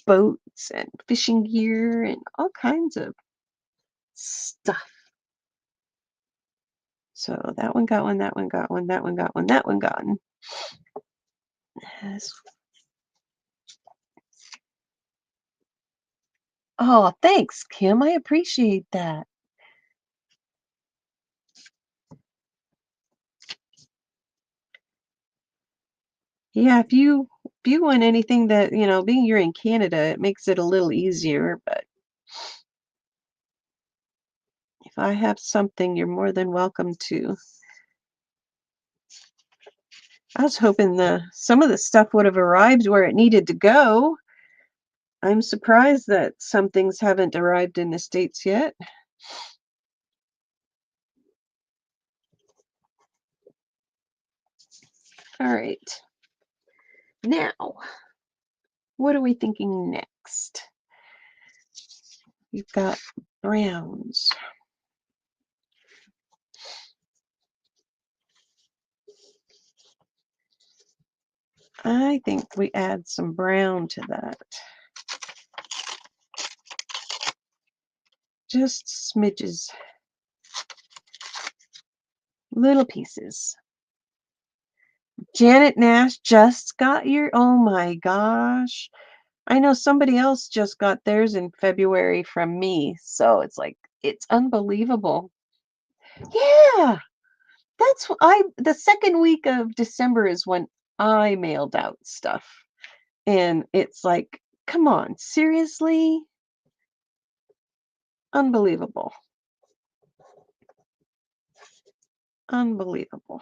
Speaker 1: boats and fishing gear and all kinds of stuff. So that one got one, that one got one, that one got one, that one got one. Yes. Oh, thanks, Kim. I appreciate that. Yeah, if you want anything that, being you're in Canada, it makes it a little easier, but if I have something, you're more than welcome to. I was hoping some of the stuff would have arrived where it needed to go. I'm surprised that some things haven't arrived in the States yet. All right. Now, what are we thinking next? We've got browns. I think we add some brown to that. Just smidges. Little pieces. Janet Nash just got oh my gosh. I know somebody else just got theirs in February from me. So it's unbelievable. Yeah. The second week of December is when I mailed out stuff. And it's like, come on, seriously? Unbelievable. Unbelievable.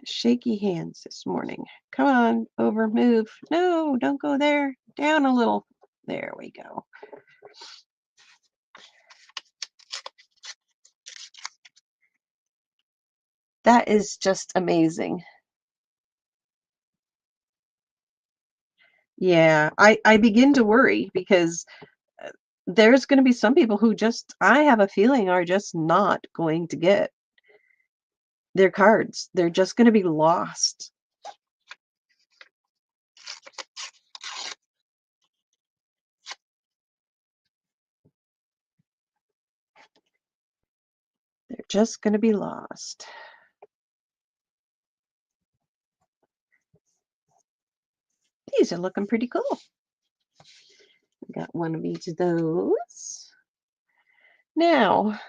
Speaker 1: Shaky hands this morning. Come on, over, move. No, don't go there. Down a little. There we go. That is just amazing. Yeah, I begin to worry because there's going to be some people who I have a feeling, are just not going to get their cards. They're just going to be lost. They're just going to be lost. These are looking pretty cool. Got one of each of those. Now,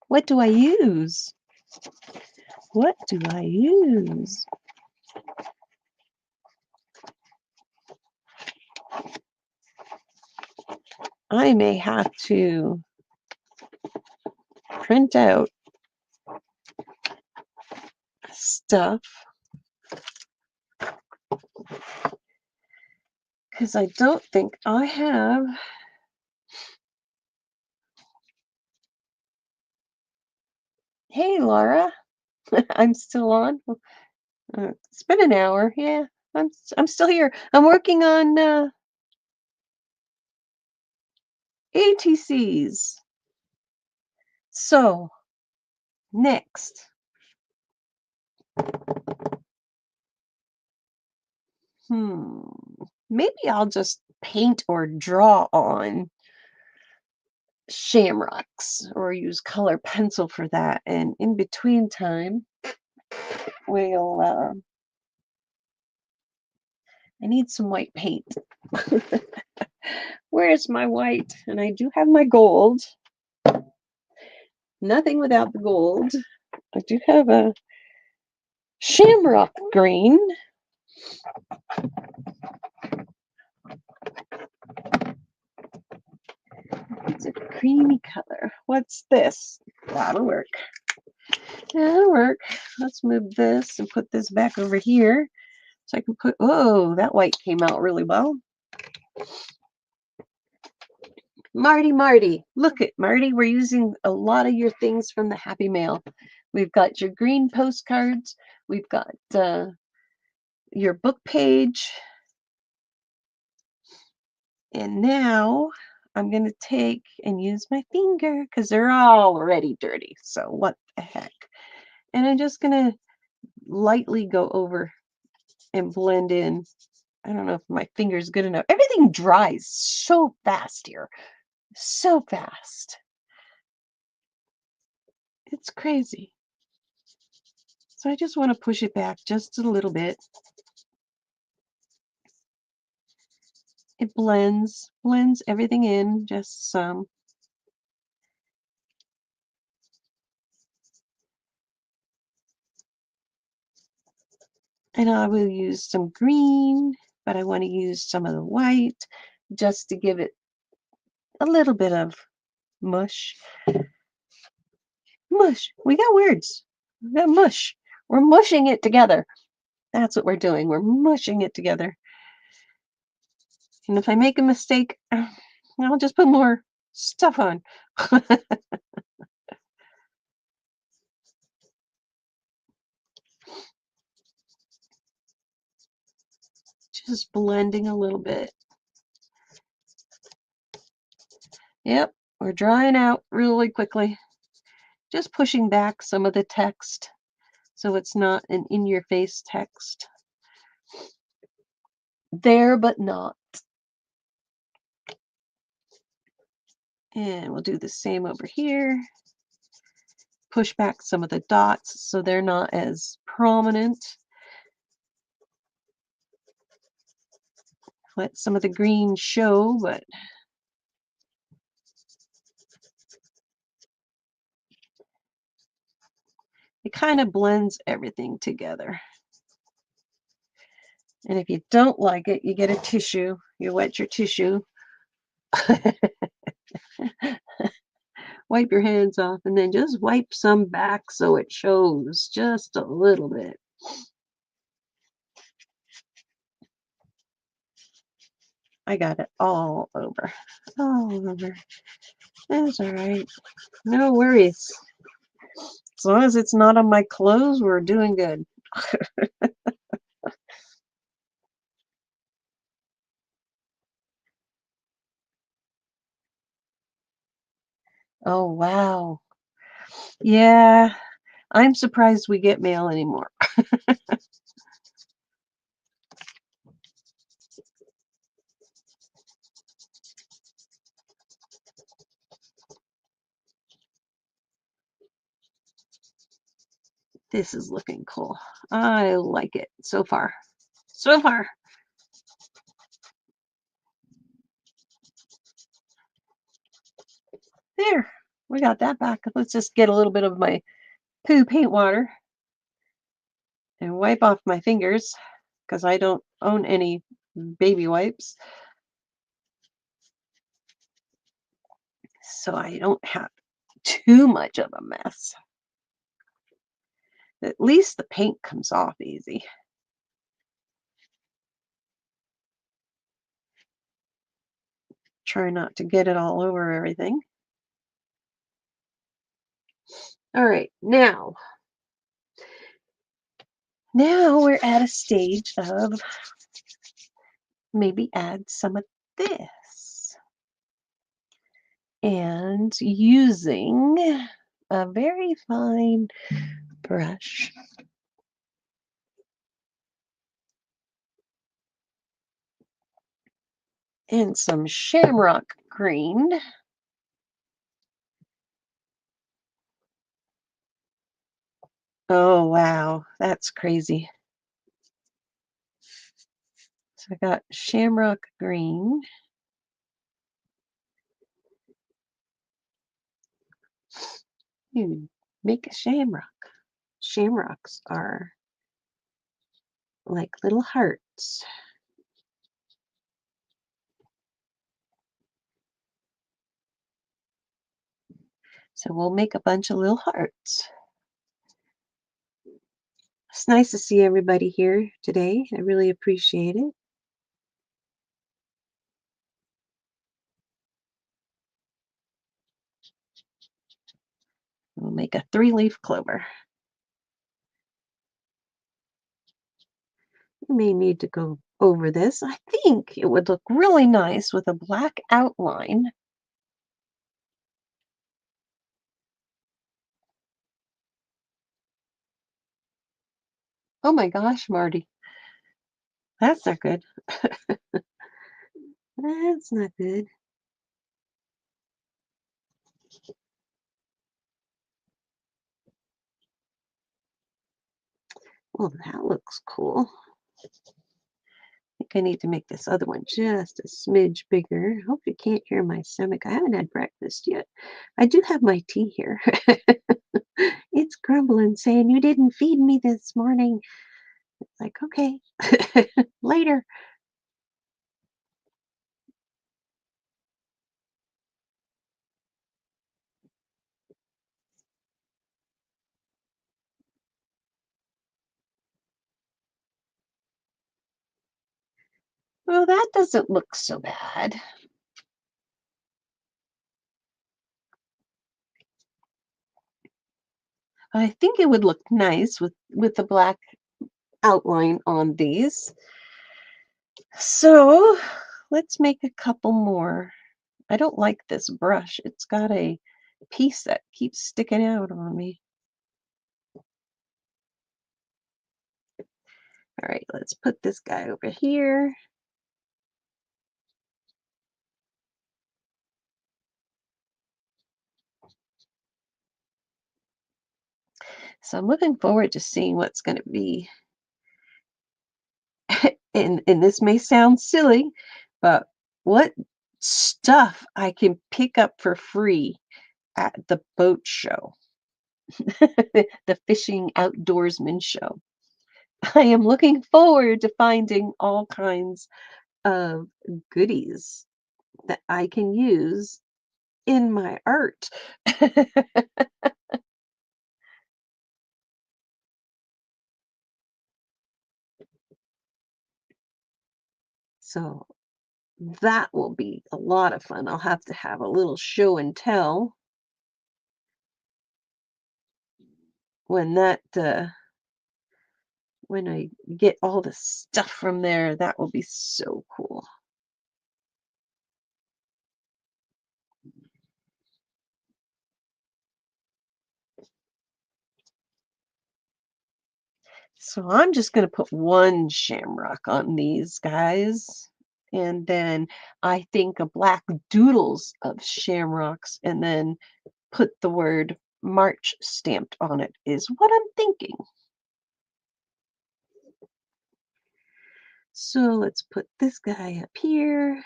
Speaker 1: what do I use? What do I use? I may have to print out stuff because I don't think I have. Hey, Laura. I'm still on. It's been an hour. Yeah, I'm still here. I'm working on ATC'S. So, next. Maybe I'll just paint or draw on shamrocks or use color pencil for that. And in between time, I need some white paint. Where's my white? And I do have my gold. Nothing without the gold. I do have a shamrock green. It's a creamy color. What's this? That'll work. That'll work. Let's move this and put this back over here. So I can put, oh, that white came out really well. Marty, look at Marty. We're using a lot of your things from the Happy Mail. We've got your green postcards. We've got your book page. And now I'm going to take and use my finger because they're already dirty. So what the heck? And I'm just going to lightly go over and blend in. I don't know if my finger's good enough. Everything dries so fast here. So fast. It's crazy. So I just want to push it back just a little bit. It blends everything in just some. And I will use some green, but I want to use some of the white just to give it a little bit of mush. Mush. We got words. We got mush. We're mushing it together. That's what we're doing. We're mushing it together. And if I make a mistake, I'll just put more stuff on. Just blending a little bit. Yep, we're drying out really quickly. Just pushing back some of the text so it's not an in-your-face text. There, but not. And we'll do the same over here. Push back some of the dots so they're not as prominent. Let some of the green show, but it kind of blends everything together. And if you don't like it, you get a tissue. You wet your tissue. Wipe your hands off and then just wipe some back so it shows just a little bit. I got it all over. All over. That's all right. No worries. As long as it's not on my clothes, we're doing good. Oh, wow. Yeah, I'm surprised we get mail anymore. This is looking cool. I like it so far. So far. There, we got that back. Let's just get a little bit of my poo paint water and wipe off my fingers because I don't own any baby wipes. So I don't have too much of a mess. At least the paint comes off easy. Try not to get it all over everything. All right, now we're at a stage of maybe add some of this. And using a very fine brush. And some shamrock green. Oh, wow, that's crazy. So I got shamrock green. You make a shamrock. Shamrocks are like little hearts. So we'll make a bunch of little hearts. It's nice to see everybody here today. I really appreciate it. We'll make a 3-leaf clover. You may need to go over this. I think it would look really nice with a black outline. Oh my gosh, Marty. That's not good. That's not good. Well, that looks cool. I think I need to make this other one just a smidge bigger. Hope you can't hear my stomach. I haven't had breakfast yet. I do have my tea here. It's grumbling, saying, "You didn't feed me this morning." It's like, okay, later. Well, that doesn't look so bad. I think it would look nice with the black outline on these. So let's make a couple more. I don't like this brush. It's got a piece that keeps sticking out on me. All right, let's put this guy over here. So I'm looking forward to seeing what's going to be. And this may sound silly, but what stuff I can pick up for free at the boat show, the fishing outdoorsman show. I am looking forward to finding all kinds of goodies that I can use in my art. So that will be a lot of fun. I'll have to have a little show and tell when when I get all the stuff from there. That will be so cool. So I'm just going to put one shamrock on these guys. And then I think a black doodles of shamrocks and then put the word March stamped on it is what I'm thinking. So let's put this guy up here.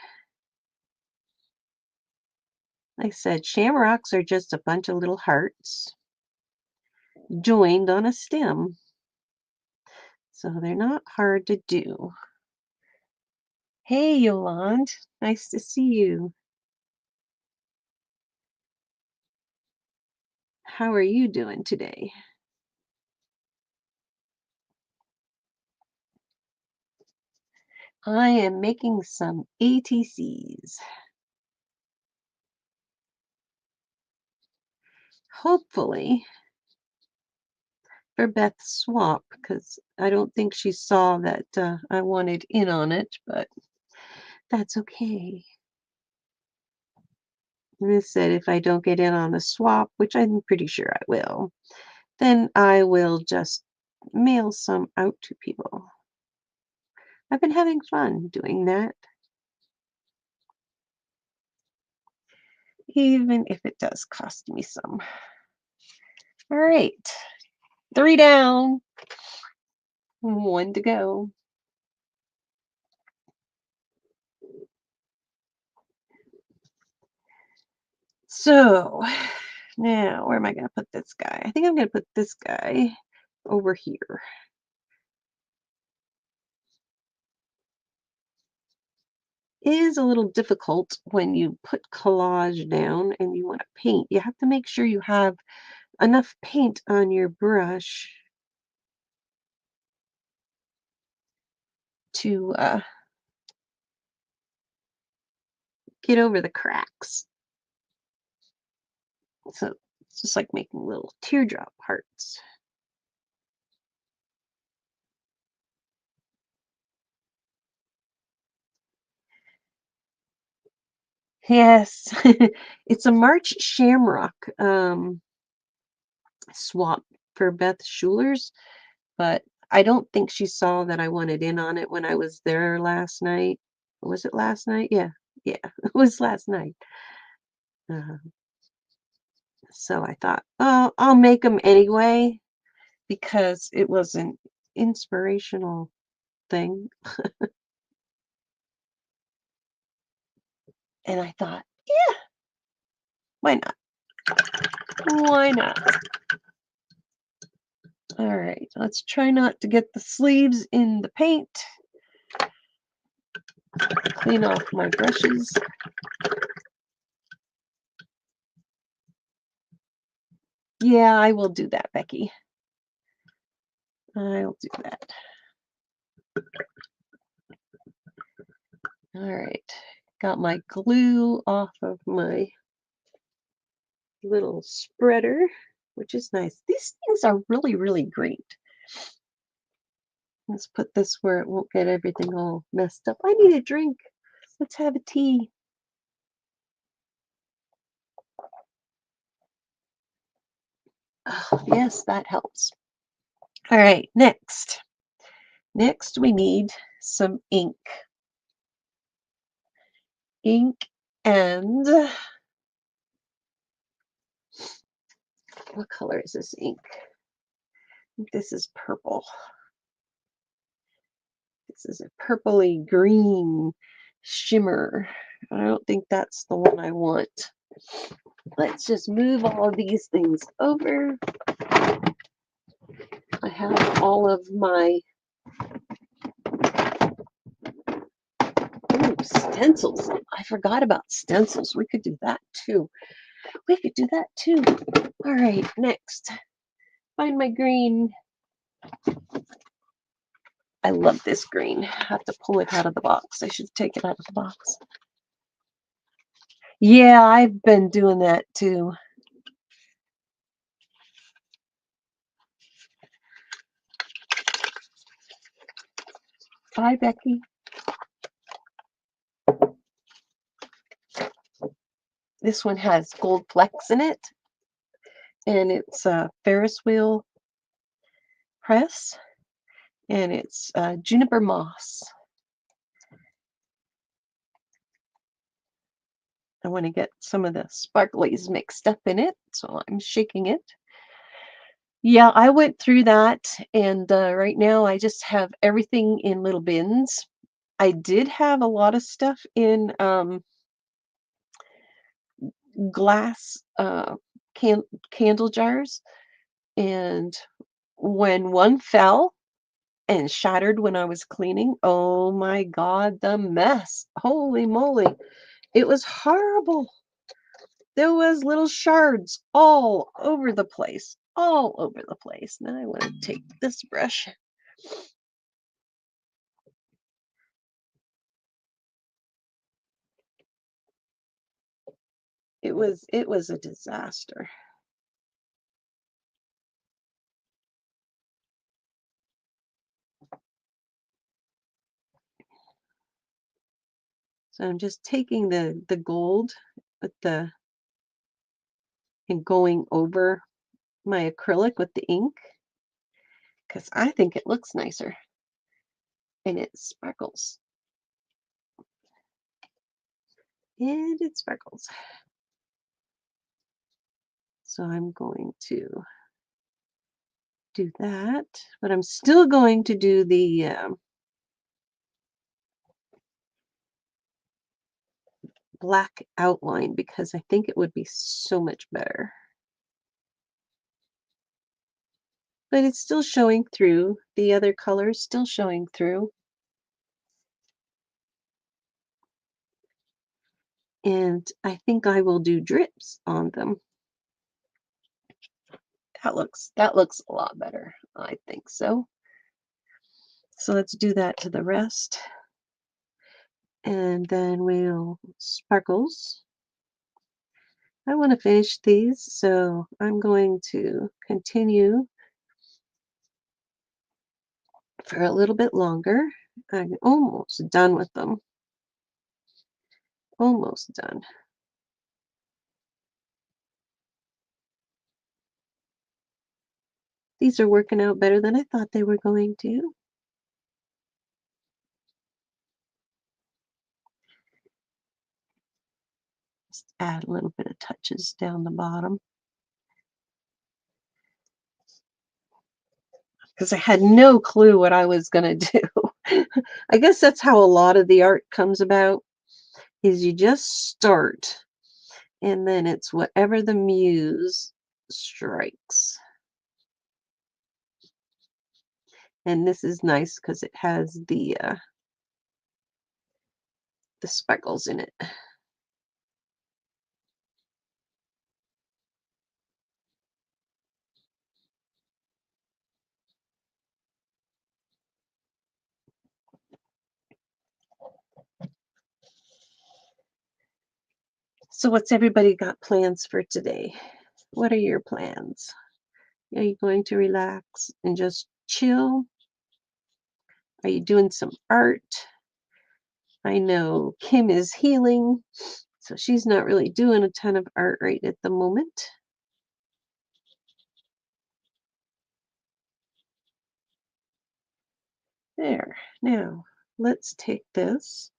Speaker 1: Like I said, shamrocks are just a bunch of little hearts joined on a stem. So they're not hard to do. Hey, Yolande, nice to see you. How are you doing today? I am making some ATCs. Hopefully for Beth's swap, because I don't think she saw that I wanted in on it, but that's okay. I said if I don't get in on the swap, which I'm pretty sure I will, then I will just mail some out to people. I've been having fun doing that, even if it does cost me some. All right, 3 down, 1 to go. So now, where am I going to put this guy? I think I'm going to put this guy over here. is a little difficult when you put collage down and you want to paint. You have to make sure you have enough paint on your brush to get over the cracks. So it's just like making little teardrop hearts. Yes, it's a March Shamrock swap for Beth Schuler's, but I don't think she saw that I wanted in on it when I was there last night. Was it last night? Yeah, yeah, it was last night. Uh, so I thought, oh, I'll make them anyway because it was an inspirational thing. And I thought, yeah, why not? Why not? All right, let's try not to get the sleeves in the paint. Clean off my brushes. Yeah, I will do that, Becky. I'll do that. All right, got my glue off of my little spreader, which is nice. These things are really, really great. Let's put this where it won't get everything all messed up. I need a drink. Let's have a tea. Oh, yes, that helps. All right, next. Next, we need some ink. Ink and what color is this ink? I think this is purple. This is a purpley green shimmer. I don't think that's the one I want. Let's just move all of these things over. I have all of my stencils. I forgot about stencils. We could do that too. We could do that too. All right, next. Find my green. I love this green. I have to pull it out of the box. I should take it out of the box. Yeah, I've been doing that too. Bye, Becky. This one has gold flecks in it, and it's a Ferris wheel press, and it's Juniper Moss. I want to get some of the sparklies mixed up in it, so I'm shaking it. Yeah, I went through that, and right now I just have everything in little bins. I did have a lot of stuff in glass candle jars, and when one fell and shattered when I was cleaning, oh my God, the mess. Holy moly. It was horrible. There was little shards all over the place, all over the place. Now I want to take this brush. It was a disaster. So I'm just taking the gold with the and going over my acrylic with the ink because I think it looks nicer and it sparkles. And it sparkles. So I'm going to do that, but I'm still going to do the black outline because I think it would be so much better. But it's still showing through. The other colors still showing through. And I think I will do drips on them. That looks a lot better. I think so. So let's do that to the rest. And then we'll sparkles. I want to finish these, so I'm going to continue for a little bit longer. I'm almost done with them. Almost done. These are working out better than I thought they were going to. Just add a little bit of touches down the bottom. Because I had no clue what I was going to do. I guess that's how a lot of the art comes about, is you just start, and then it's whatever the muse strikes. And this is nice because it has the speckles in it. So what's everybody got plans for today? What are your plans? Are you going to relax and just chill? Are you doing some art? I know Kim is healing, so she's not really doing a ton of art right at the moment. There. Now, let's take this.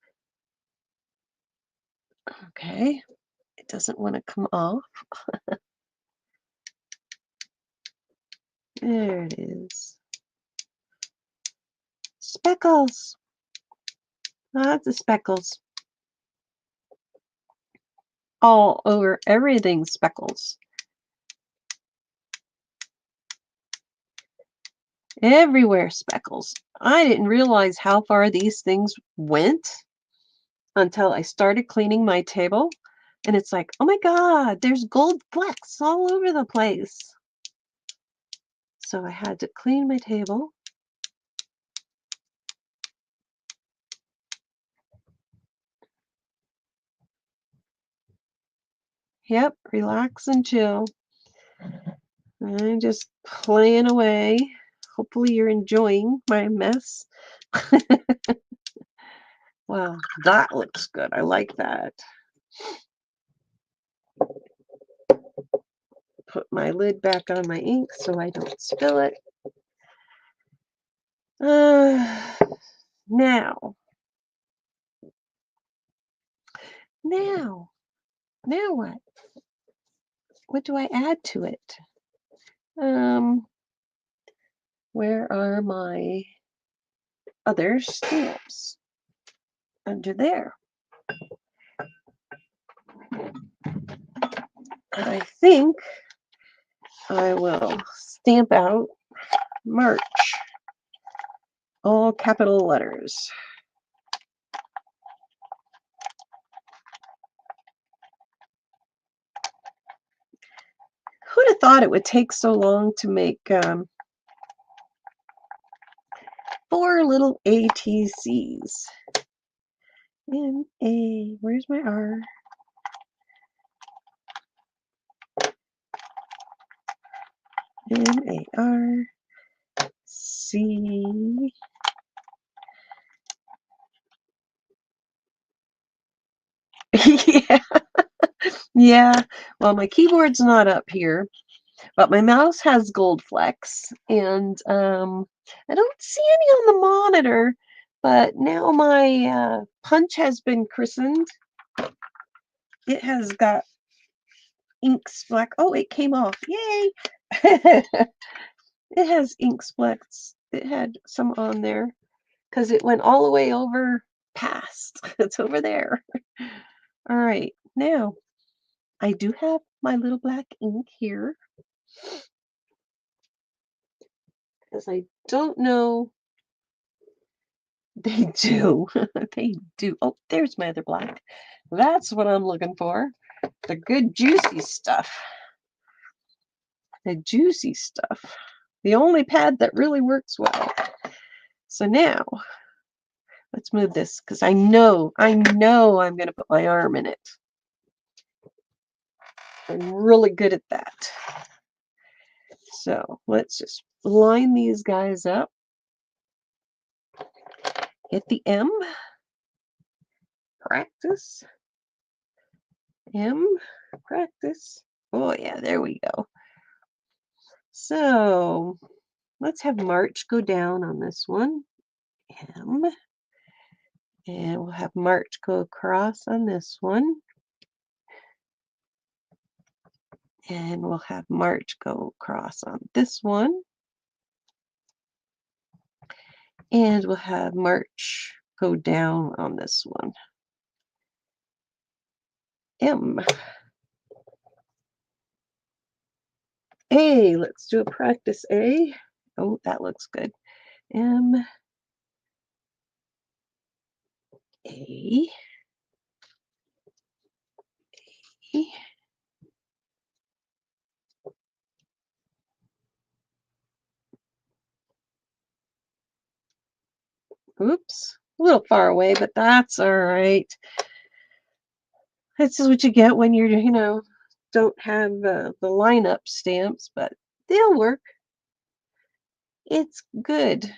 Speaker 1: Okay. It doesn't want to come off. There it is. Speckles. Lots of speckles. All over everything, speckles. Everywhere, speckles. I didn't realize how far these things went until I started cleaning my table. And it's like, oh my God, there's gold flecks all over the place. So I had to clean my table. Yep, relax and chill. I'm just playing away. Hopefully you're enjoying my mess. Wow, that looks good. I like that. Put my lid back on my ink so I don't spill it. Now, now what? What do I add to it? Where are my other stamps? Under there. I think I will stamp out March, all capital letters. Who'd have thought it would take so long to make 4 little ATC'S? M-A, where's my R? M-A-R-C. Yeah. Yeah. Well, my keyboard's not up here, but my mouse has gold flecks, and I don't see any on the monitor, but now my punch has been christened. It has got ink spleck. Oh, it came off. Yay! It has ink splecks. It had some on there because it went all the way over past. It's over there. All right. Now, I do have my little black ink here because I don't know. They do. They do. Oh, there's my other black. That's what I'm looking for. The good juicy stuff. The juicy stuff. The only pad that really works well. So now, let's move this because I know I'm going to put my arm in it. I'm really good at that. So let's just line these guys up. Hit the M. Practice. M. Practice. Oh yeah, there we go. So let's have March go down on this one. M. And we'll have March go across on this one. And we'll have March go across on this one. And we'll have March go down on this one. M. A. Let's do a practice A. Oh, that looks good. M. A. A. Oops, a little far away, but that's all right. This is what you get when you're, don't have the lineup stamps, but they'll work. It's good.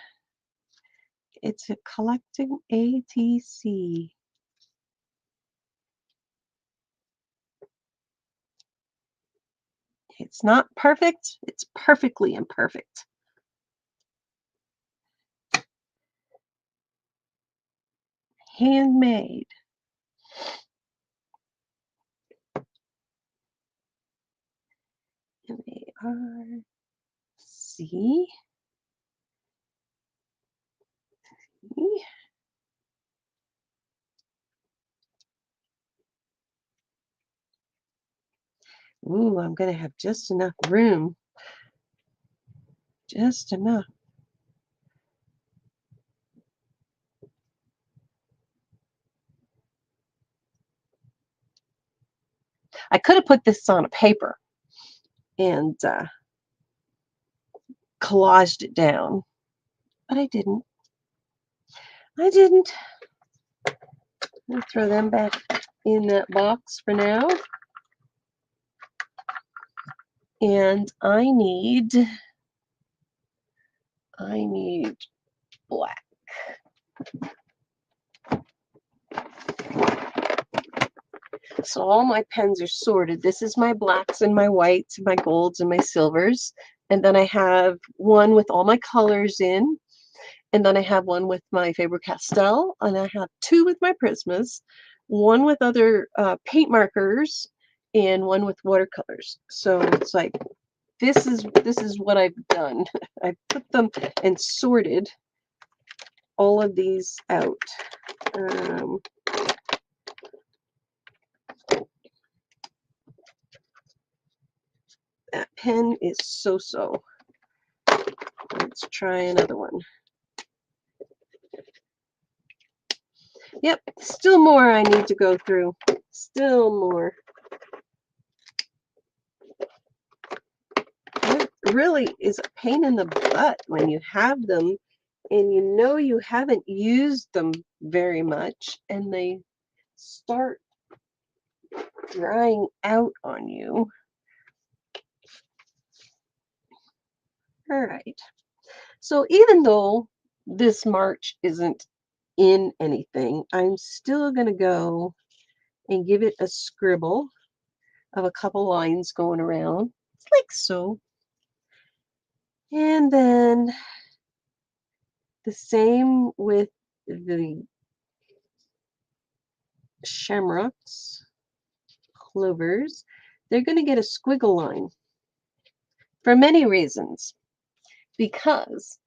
Speaker 1: It's a collecting ATC. It's not perfect. It's perfectly imperfect. Handmade. M-A-R-C. Ooh, I'm going to have just enough room. Just enough. I could have put this on a paper and collaged it down, but I didn't. I'll throw them back in that box for now. And I need black. So all my pens are sorted. This is my blacks and my whites, my golds and my silvers. And then I have one with all my colors in. And then I have one with my Faber-Castell. And I have two with my Prismas, one with other paint markers, and one with watercolors. So it's like, this is what I've done. I put them and sorted all of these out. That pen is so. Let's try another one. Yep, still more I need to go through. Still more. It really is a pain in the butt when you have them and you know you haven't used them very much and they start drying out on you. All right. So even though this March isn't in anything, I'm still going to go and give it a scribble of a couple lines going around, like so. And then the same with the shamrocks, clovers. They're going to get a squiggle line for many reasons. Because,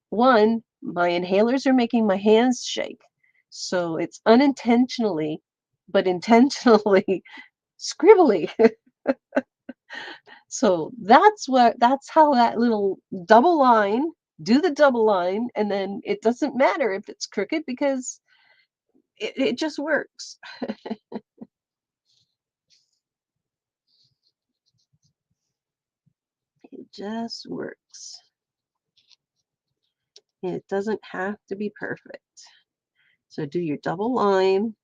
Speaker 1: one, my inhalers are making my hands shake. So it's unintentionally, but intentionally scribbly. So that's how that little double line, do the double line, and then it doesn't matter if it's crooked because it just works. It just works. And it doesn't have to be perfect. So do your double line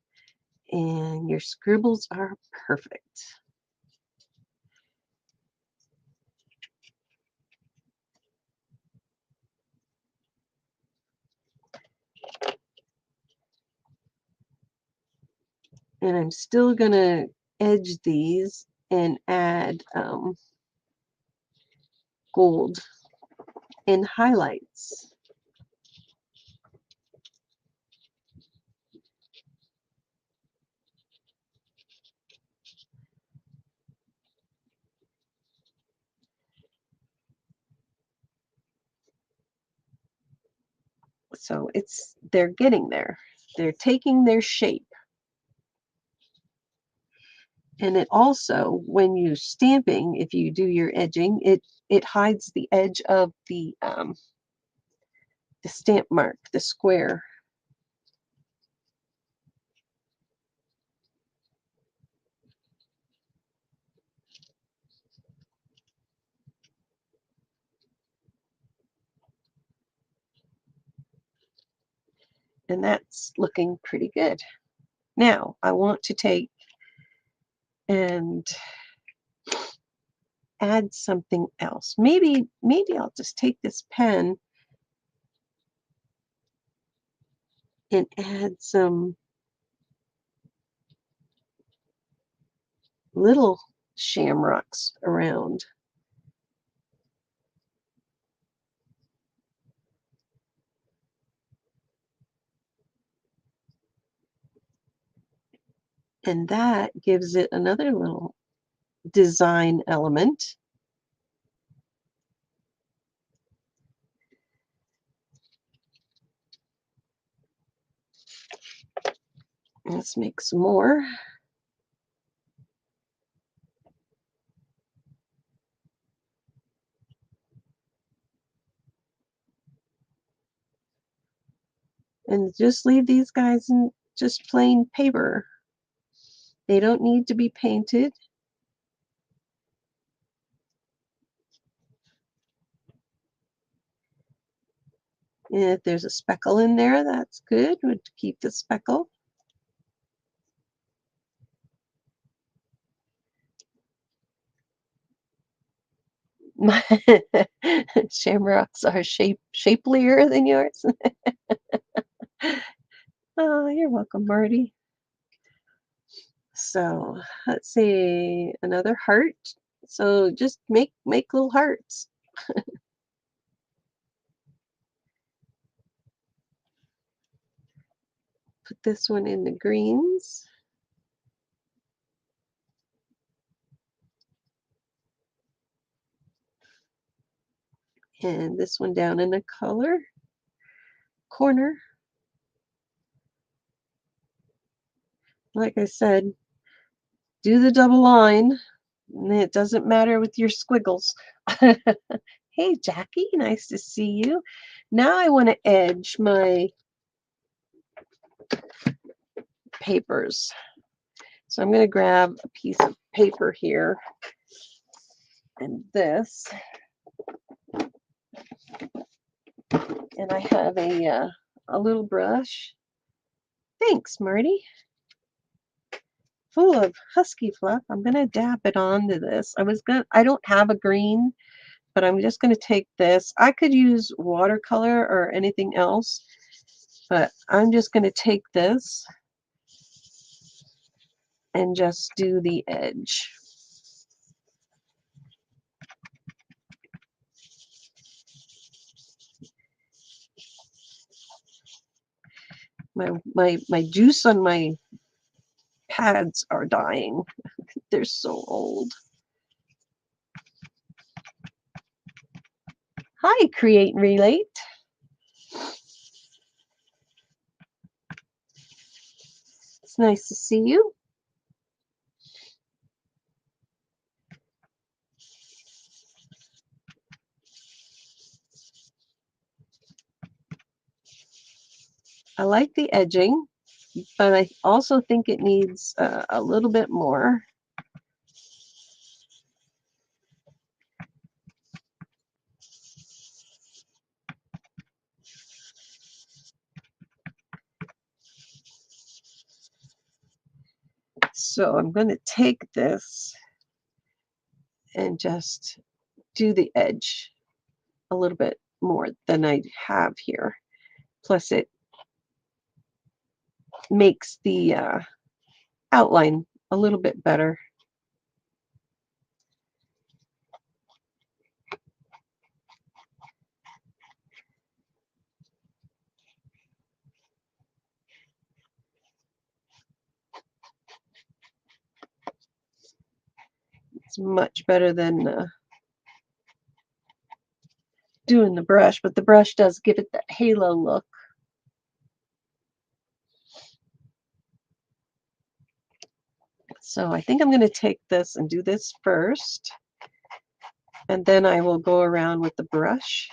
Speaker 1: and your scribbles are perfect. And I'm still going to edge these and add gold and highlights. So they're getting there. They're taking their shape. And it also, when you stamping, if you do your edging, it hides the edge of the stamp mark, the square. And that's looking pretty good. Now I want to take and add something else. Maybe I'll just take this pen and add some little shamrocks around. And that gives it another little design element. Let's make some more. And just leave these guys in just plain paper. They don't need to be painted. And if there's a speckle in there, that's good. We'll keep the speckle. My shamrocks are shapelier than yours. Oh, you're welcome, Marty. So let's see, another heart. So just make little hearts. Put this one in the greens. And this one down in the color corner. Like I said, do the double line. And it doesn't matter with your squiggles. Hey, Jackie, nice to see you. Now I want to edge my papers. So I'm going to grab a piece of paper here and this. And I have a little brush. Thanks, Marty. Full of husky fluff. I'm going to dab it onto this. I don't have a green, but I'm just going to take this. I could use watercolor or anything else, but I'm just going to take this and just do the edge. My juice on my pads are dying. They're so old. Hi, Create and Relate. It's nice to see you. I like the edging. but I also think it needs a little bit more. So I'm going to take this and just do the edge a little bit more than I have here. Plus it makes the outline a little bit better. It's much better than doing the brush, but the brush does give it that halo look. So I think I'm going to take this and do this first, and then I will go around with the brush.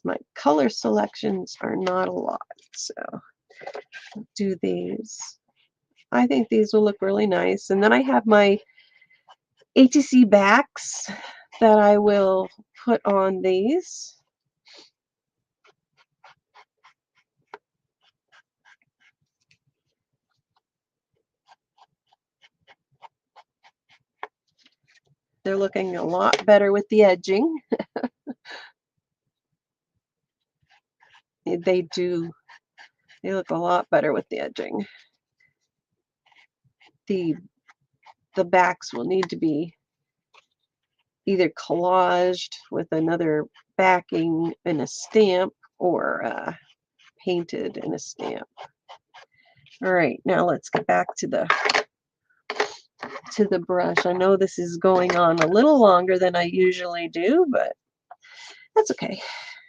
Speaker 1: My color selections are not a lot, so I'll do these. I think these will look really nice. And then I have my ATC backs that I will put on these. They're looking a lot better with the edging. They do. They look a lot better with the edging. The backs will need to be either collaged with another backing and a stamp, or painted in a stamp. All right, now let's get back to the brush. I know this is going on a little longer than I usually do, but that's okay.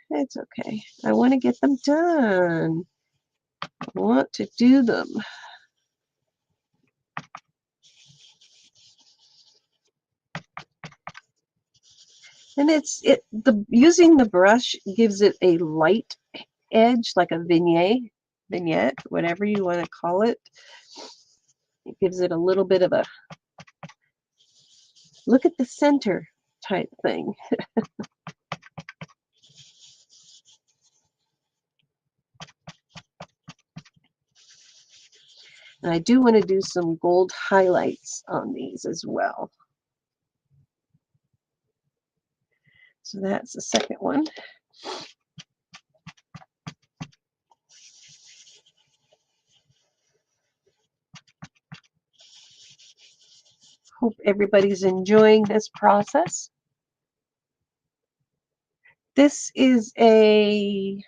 Speaker 1: It's okay. I want to get them done. I want to do them. And using the brush gives it a light edge, like a vignette, whatever you want to call it. It gives it a little bit of a look at the center type thing. And I do want to do some gold highlights on these as well. So that's the second one. Hope everybody's enjoying this process. This is a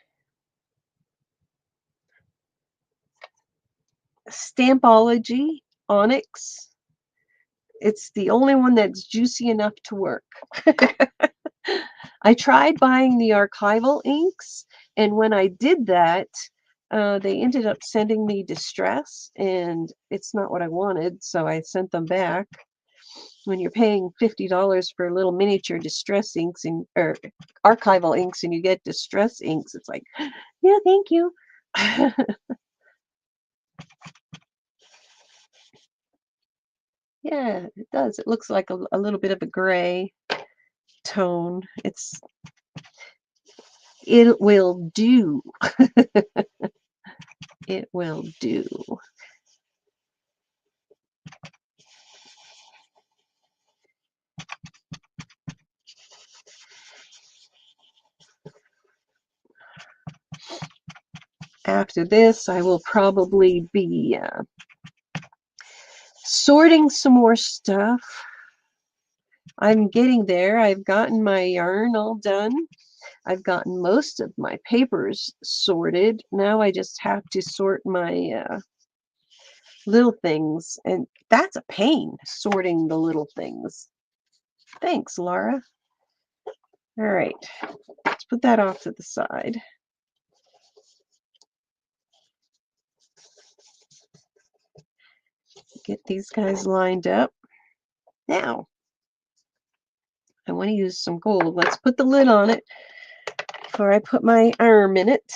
Speaker 1: Stampology Onyx. It's the only one that's juicy enough to work. I tried buying the archival inks, and when I did that, they ended up sending me distress, and it's not what I wanted, so I sent them back. When you're paying $50 for little miniature distress inks or archival inks, and you get distress inks, it's like, yeah, thank you. Yeah, it does. It looks like a little bit of a gray tone. It will do. It will do. After this, I will probably be sorting some more stuff. I'm getting there. I've gotten my yarn all done. I've gotten most of my papers sorted. Now I just have to sort my little things, and that's a pain, sorting the little things. Thanks, Laura. All right, let's put that off to the side. Get these guys lined up. Now, I want to use some gold. Let's put the lid on it before I put my arm in it.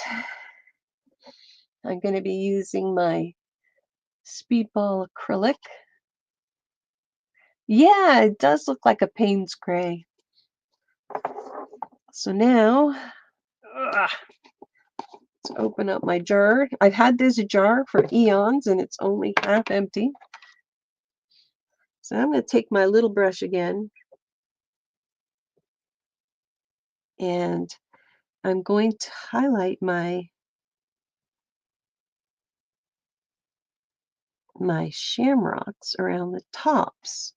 Speaker 1: I'm going to be using my Speedball acrylic. Yeah, it does look like a Payne's gray. So now, let's open up my jar. I've had this jar for eons and it's only half empty. So I'm going to take my little brush again and I'm going to highlight my shamrocks around the tops.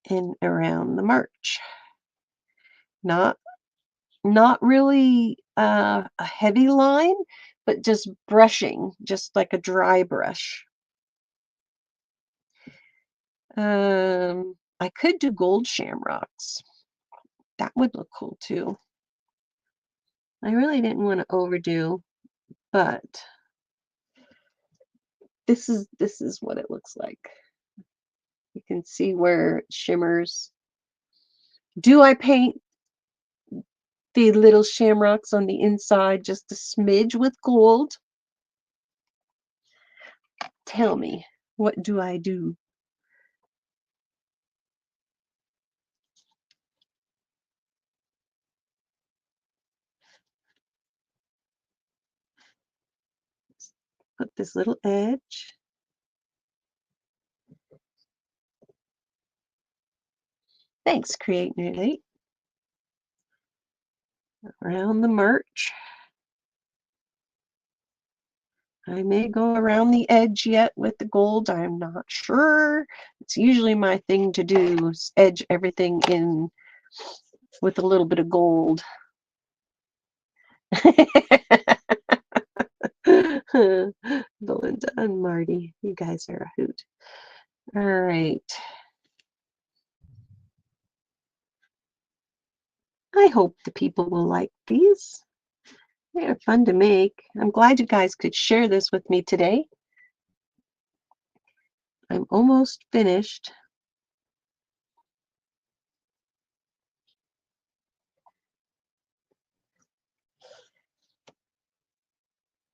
Speaker 1: And around the march. Not really a heavy line, but just brushing, just like a dry brush. I could do gold shamrocks. That would look cool too. I really didn't want to overdo, but this is what it looks like. You can see where it shimmers. Do I paint the little shamrocks on the inside just a smidge with gold? Tell me, what do I do? Put this little edge. Thanks, Create New around the march. I may go around the edge yet with the gold. I'm not sure. It's usually my thing to do, is edge everything in with a little bit of gold. Belinda and Marty, you guys are a hoot. All right. I hope the people will like these. They're fun to make. I'm glad you guys could share this with me today. I'm almost finished.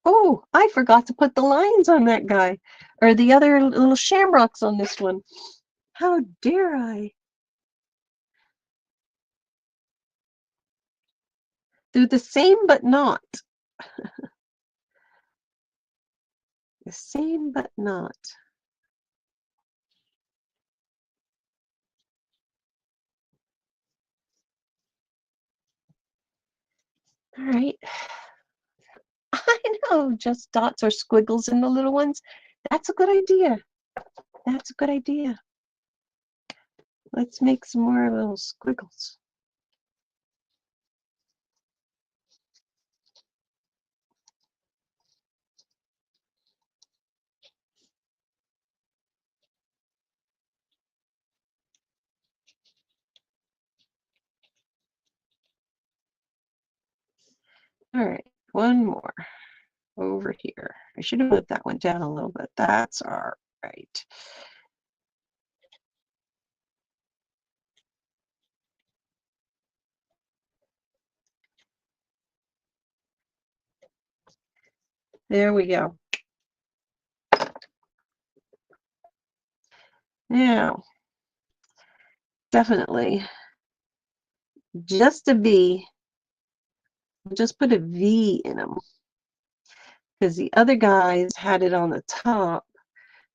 Speaker 1: Oh, I forgot to put the lines on that guy, or the other little shamrocks on this one. How dare I? They're the same but not. The same but not. All right. I know, just dots or squiggles in the little ones. That's a good idea. That's a good idea. Let's make some more little squiggles. All right, one more over here. I should have moved that one down a little bit. That's all right. There we go. Now, definitely, just a V. Just put a V in them because the other guys had it on the top.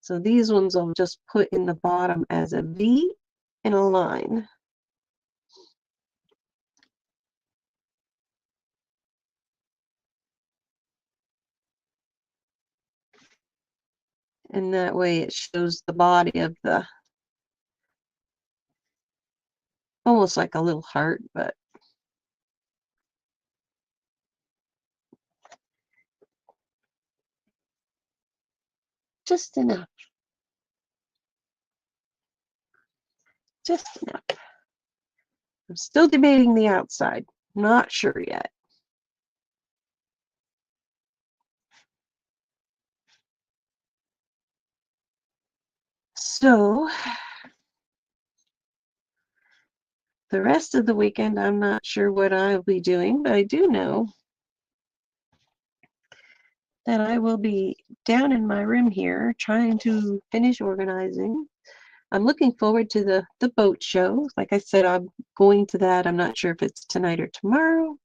Speaker 1: So these ones I'll just put in the bottom as a V in a line. And that way it shows the body of the, almost like a little heart, but just enough. Just enough. I'm still debating the outside. Not sure yet. So the rest of the weekend, I'm not sure what I'll be doing, but I do know that I will be down in my room here trying to finish organizing. I'm looking forward to the boat show. Like I said, I'm going to that. I'm not sure if it's tonight or tomorrow.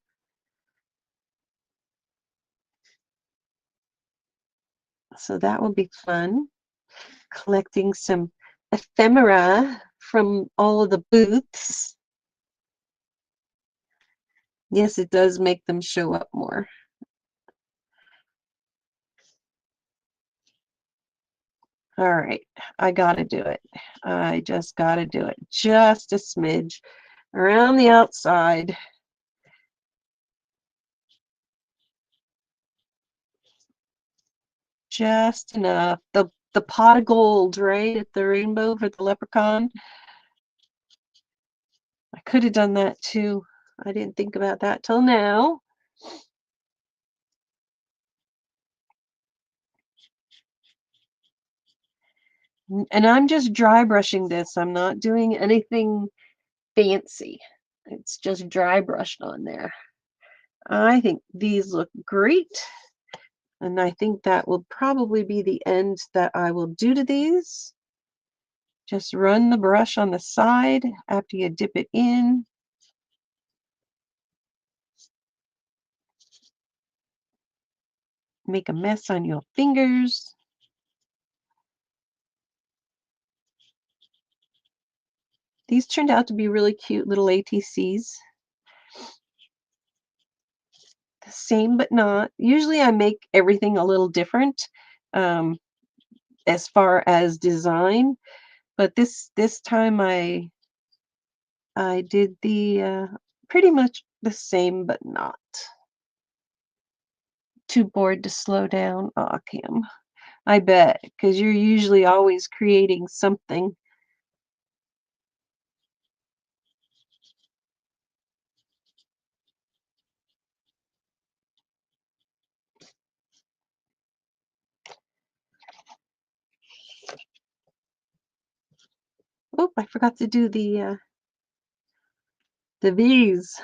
Speaker 1: So that will be fun. Collecting some ephemera from all of the booths. Yes, it does make them show up more. All right, I gotta do it. I just gotta do it. Just a smidge around the outside. Just enough. The pot of gold, right, at the rainbow for the leprechaun. I could have done that too. I didn't think about that till now. And I'm just dry brushing this. I'm not doing anything fancy. It's just dry brushed on there. I think these look great. And I think that will probably be the end that I will do to these. Just run the brush on the side after you dip it in. Make a mess on your fingers. These turned out to be really cute little ATCs. The same but not. Usually I make everything a little different as far as design, but this time I did the pretty much the same but not. Too bored to slow down. Aw, Kim. I bet, because you're usually always creating something. Oh, I forgot to do the V's.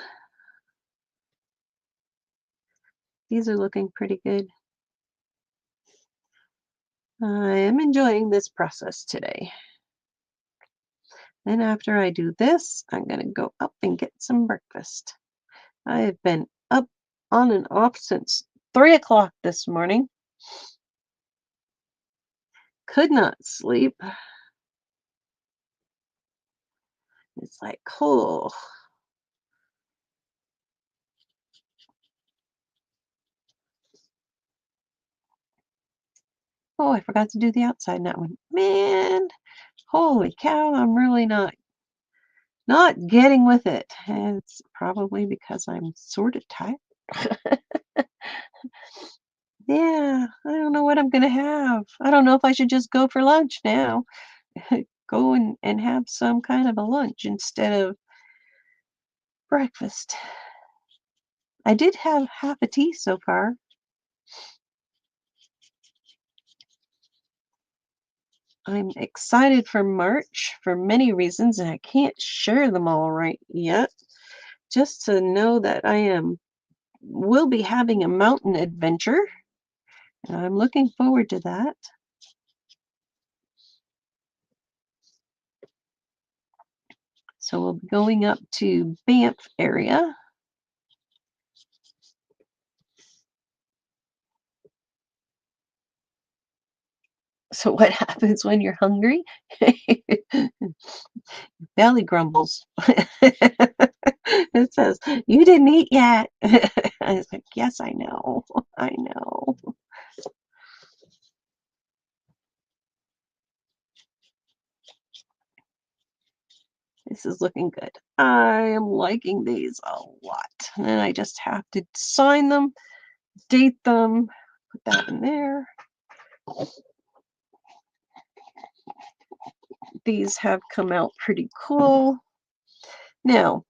Speaker 1: These are looking pretty good. I am enjoying this process today. Then after I do this, I'm going to go up and get some breakfast. I have been up on and off since 3 o'clock this morning. Could not sleep. It's like, cool. Oh, I forgot to do the outside in that one. Man, holy cow, I'm really not getting with it. And it's probably because I'm sort of tired. Yeah, I don't know what I'm gonna have. I don't know if I should just go for lunch now. Go and have some kind of a lunch instead of breakfast. I did have half a tea so far. I'm excited for March for many reasons, and I can't share them all right yet. Just to know that will be having a mountain adventure, and I'm looking forward to that. So we'll be going up to Banff area. So what happens when you're hungry? Belly grumbles. It says, "You didn't eat yet." I was like, "Yes, I know. I know." This is looking good. I am liking these a lot. And then I just have to sign them, date them, put that in there. These have come out pretty cool. Now,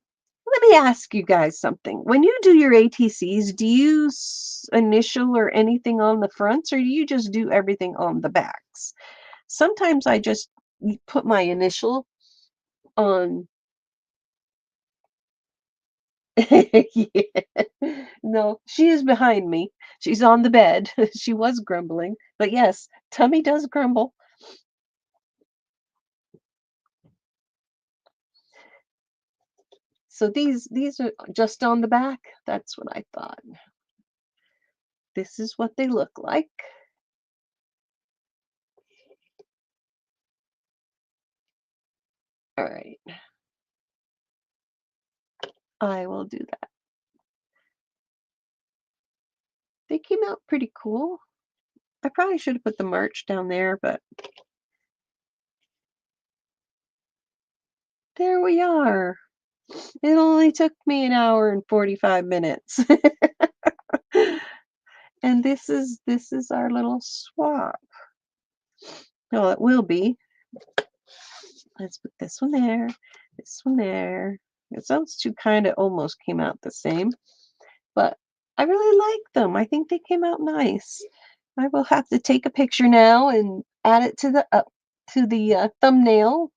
Speaker 1: let me ask you guys something. When you do your ATCs, do you initial or anything on the fronts, or do you just do everything on the backs? Sometimes I just put my initial on. Yeah. No, she is behind me. She's on the bed. She was grumbling, but yes, tummy does grumble. So these are just on the back. That's what I thought. This is what they look like. All right, I will do that. They came out pretty cool. I probably should have put the March down there, but there we are. It only took me an hour and 45 minutes. And this is our little swap. Well, it will be. Let's put this one there, this one there. Those two kind of almost came out the same, but I really like them. I think they came out nice. I will have to take a picture now and add it to the thumbnail.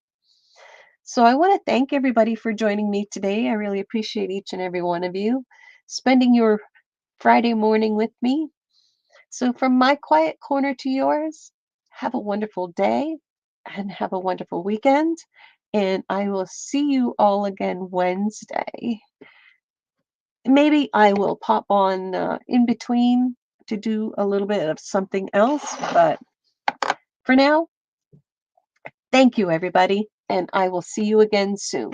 Speaker 1: So I want to thank everybody for joining me today. I really appreciate each and every one of you spending your Friday morning with me. So from my quiet corner to yours, have a wonderful day and have a wonderful weekend. And I will see you all again Wednesday. Maybe I will pop on in between to do a little bit of something else. But for now, thank you, everybody. And I will see you again soon.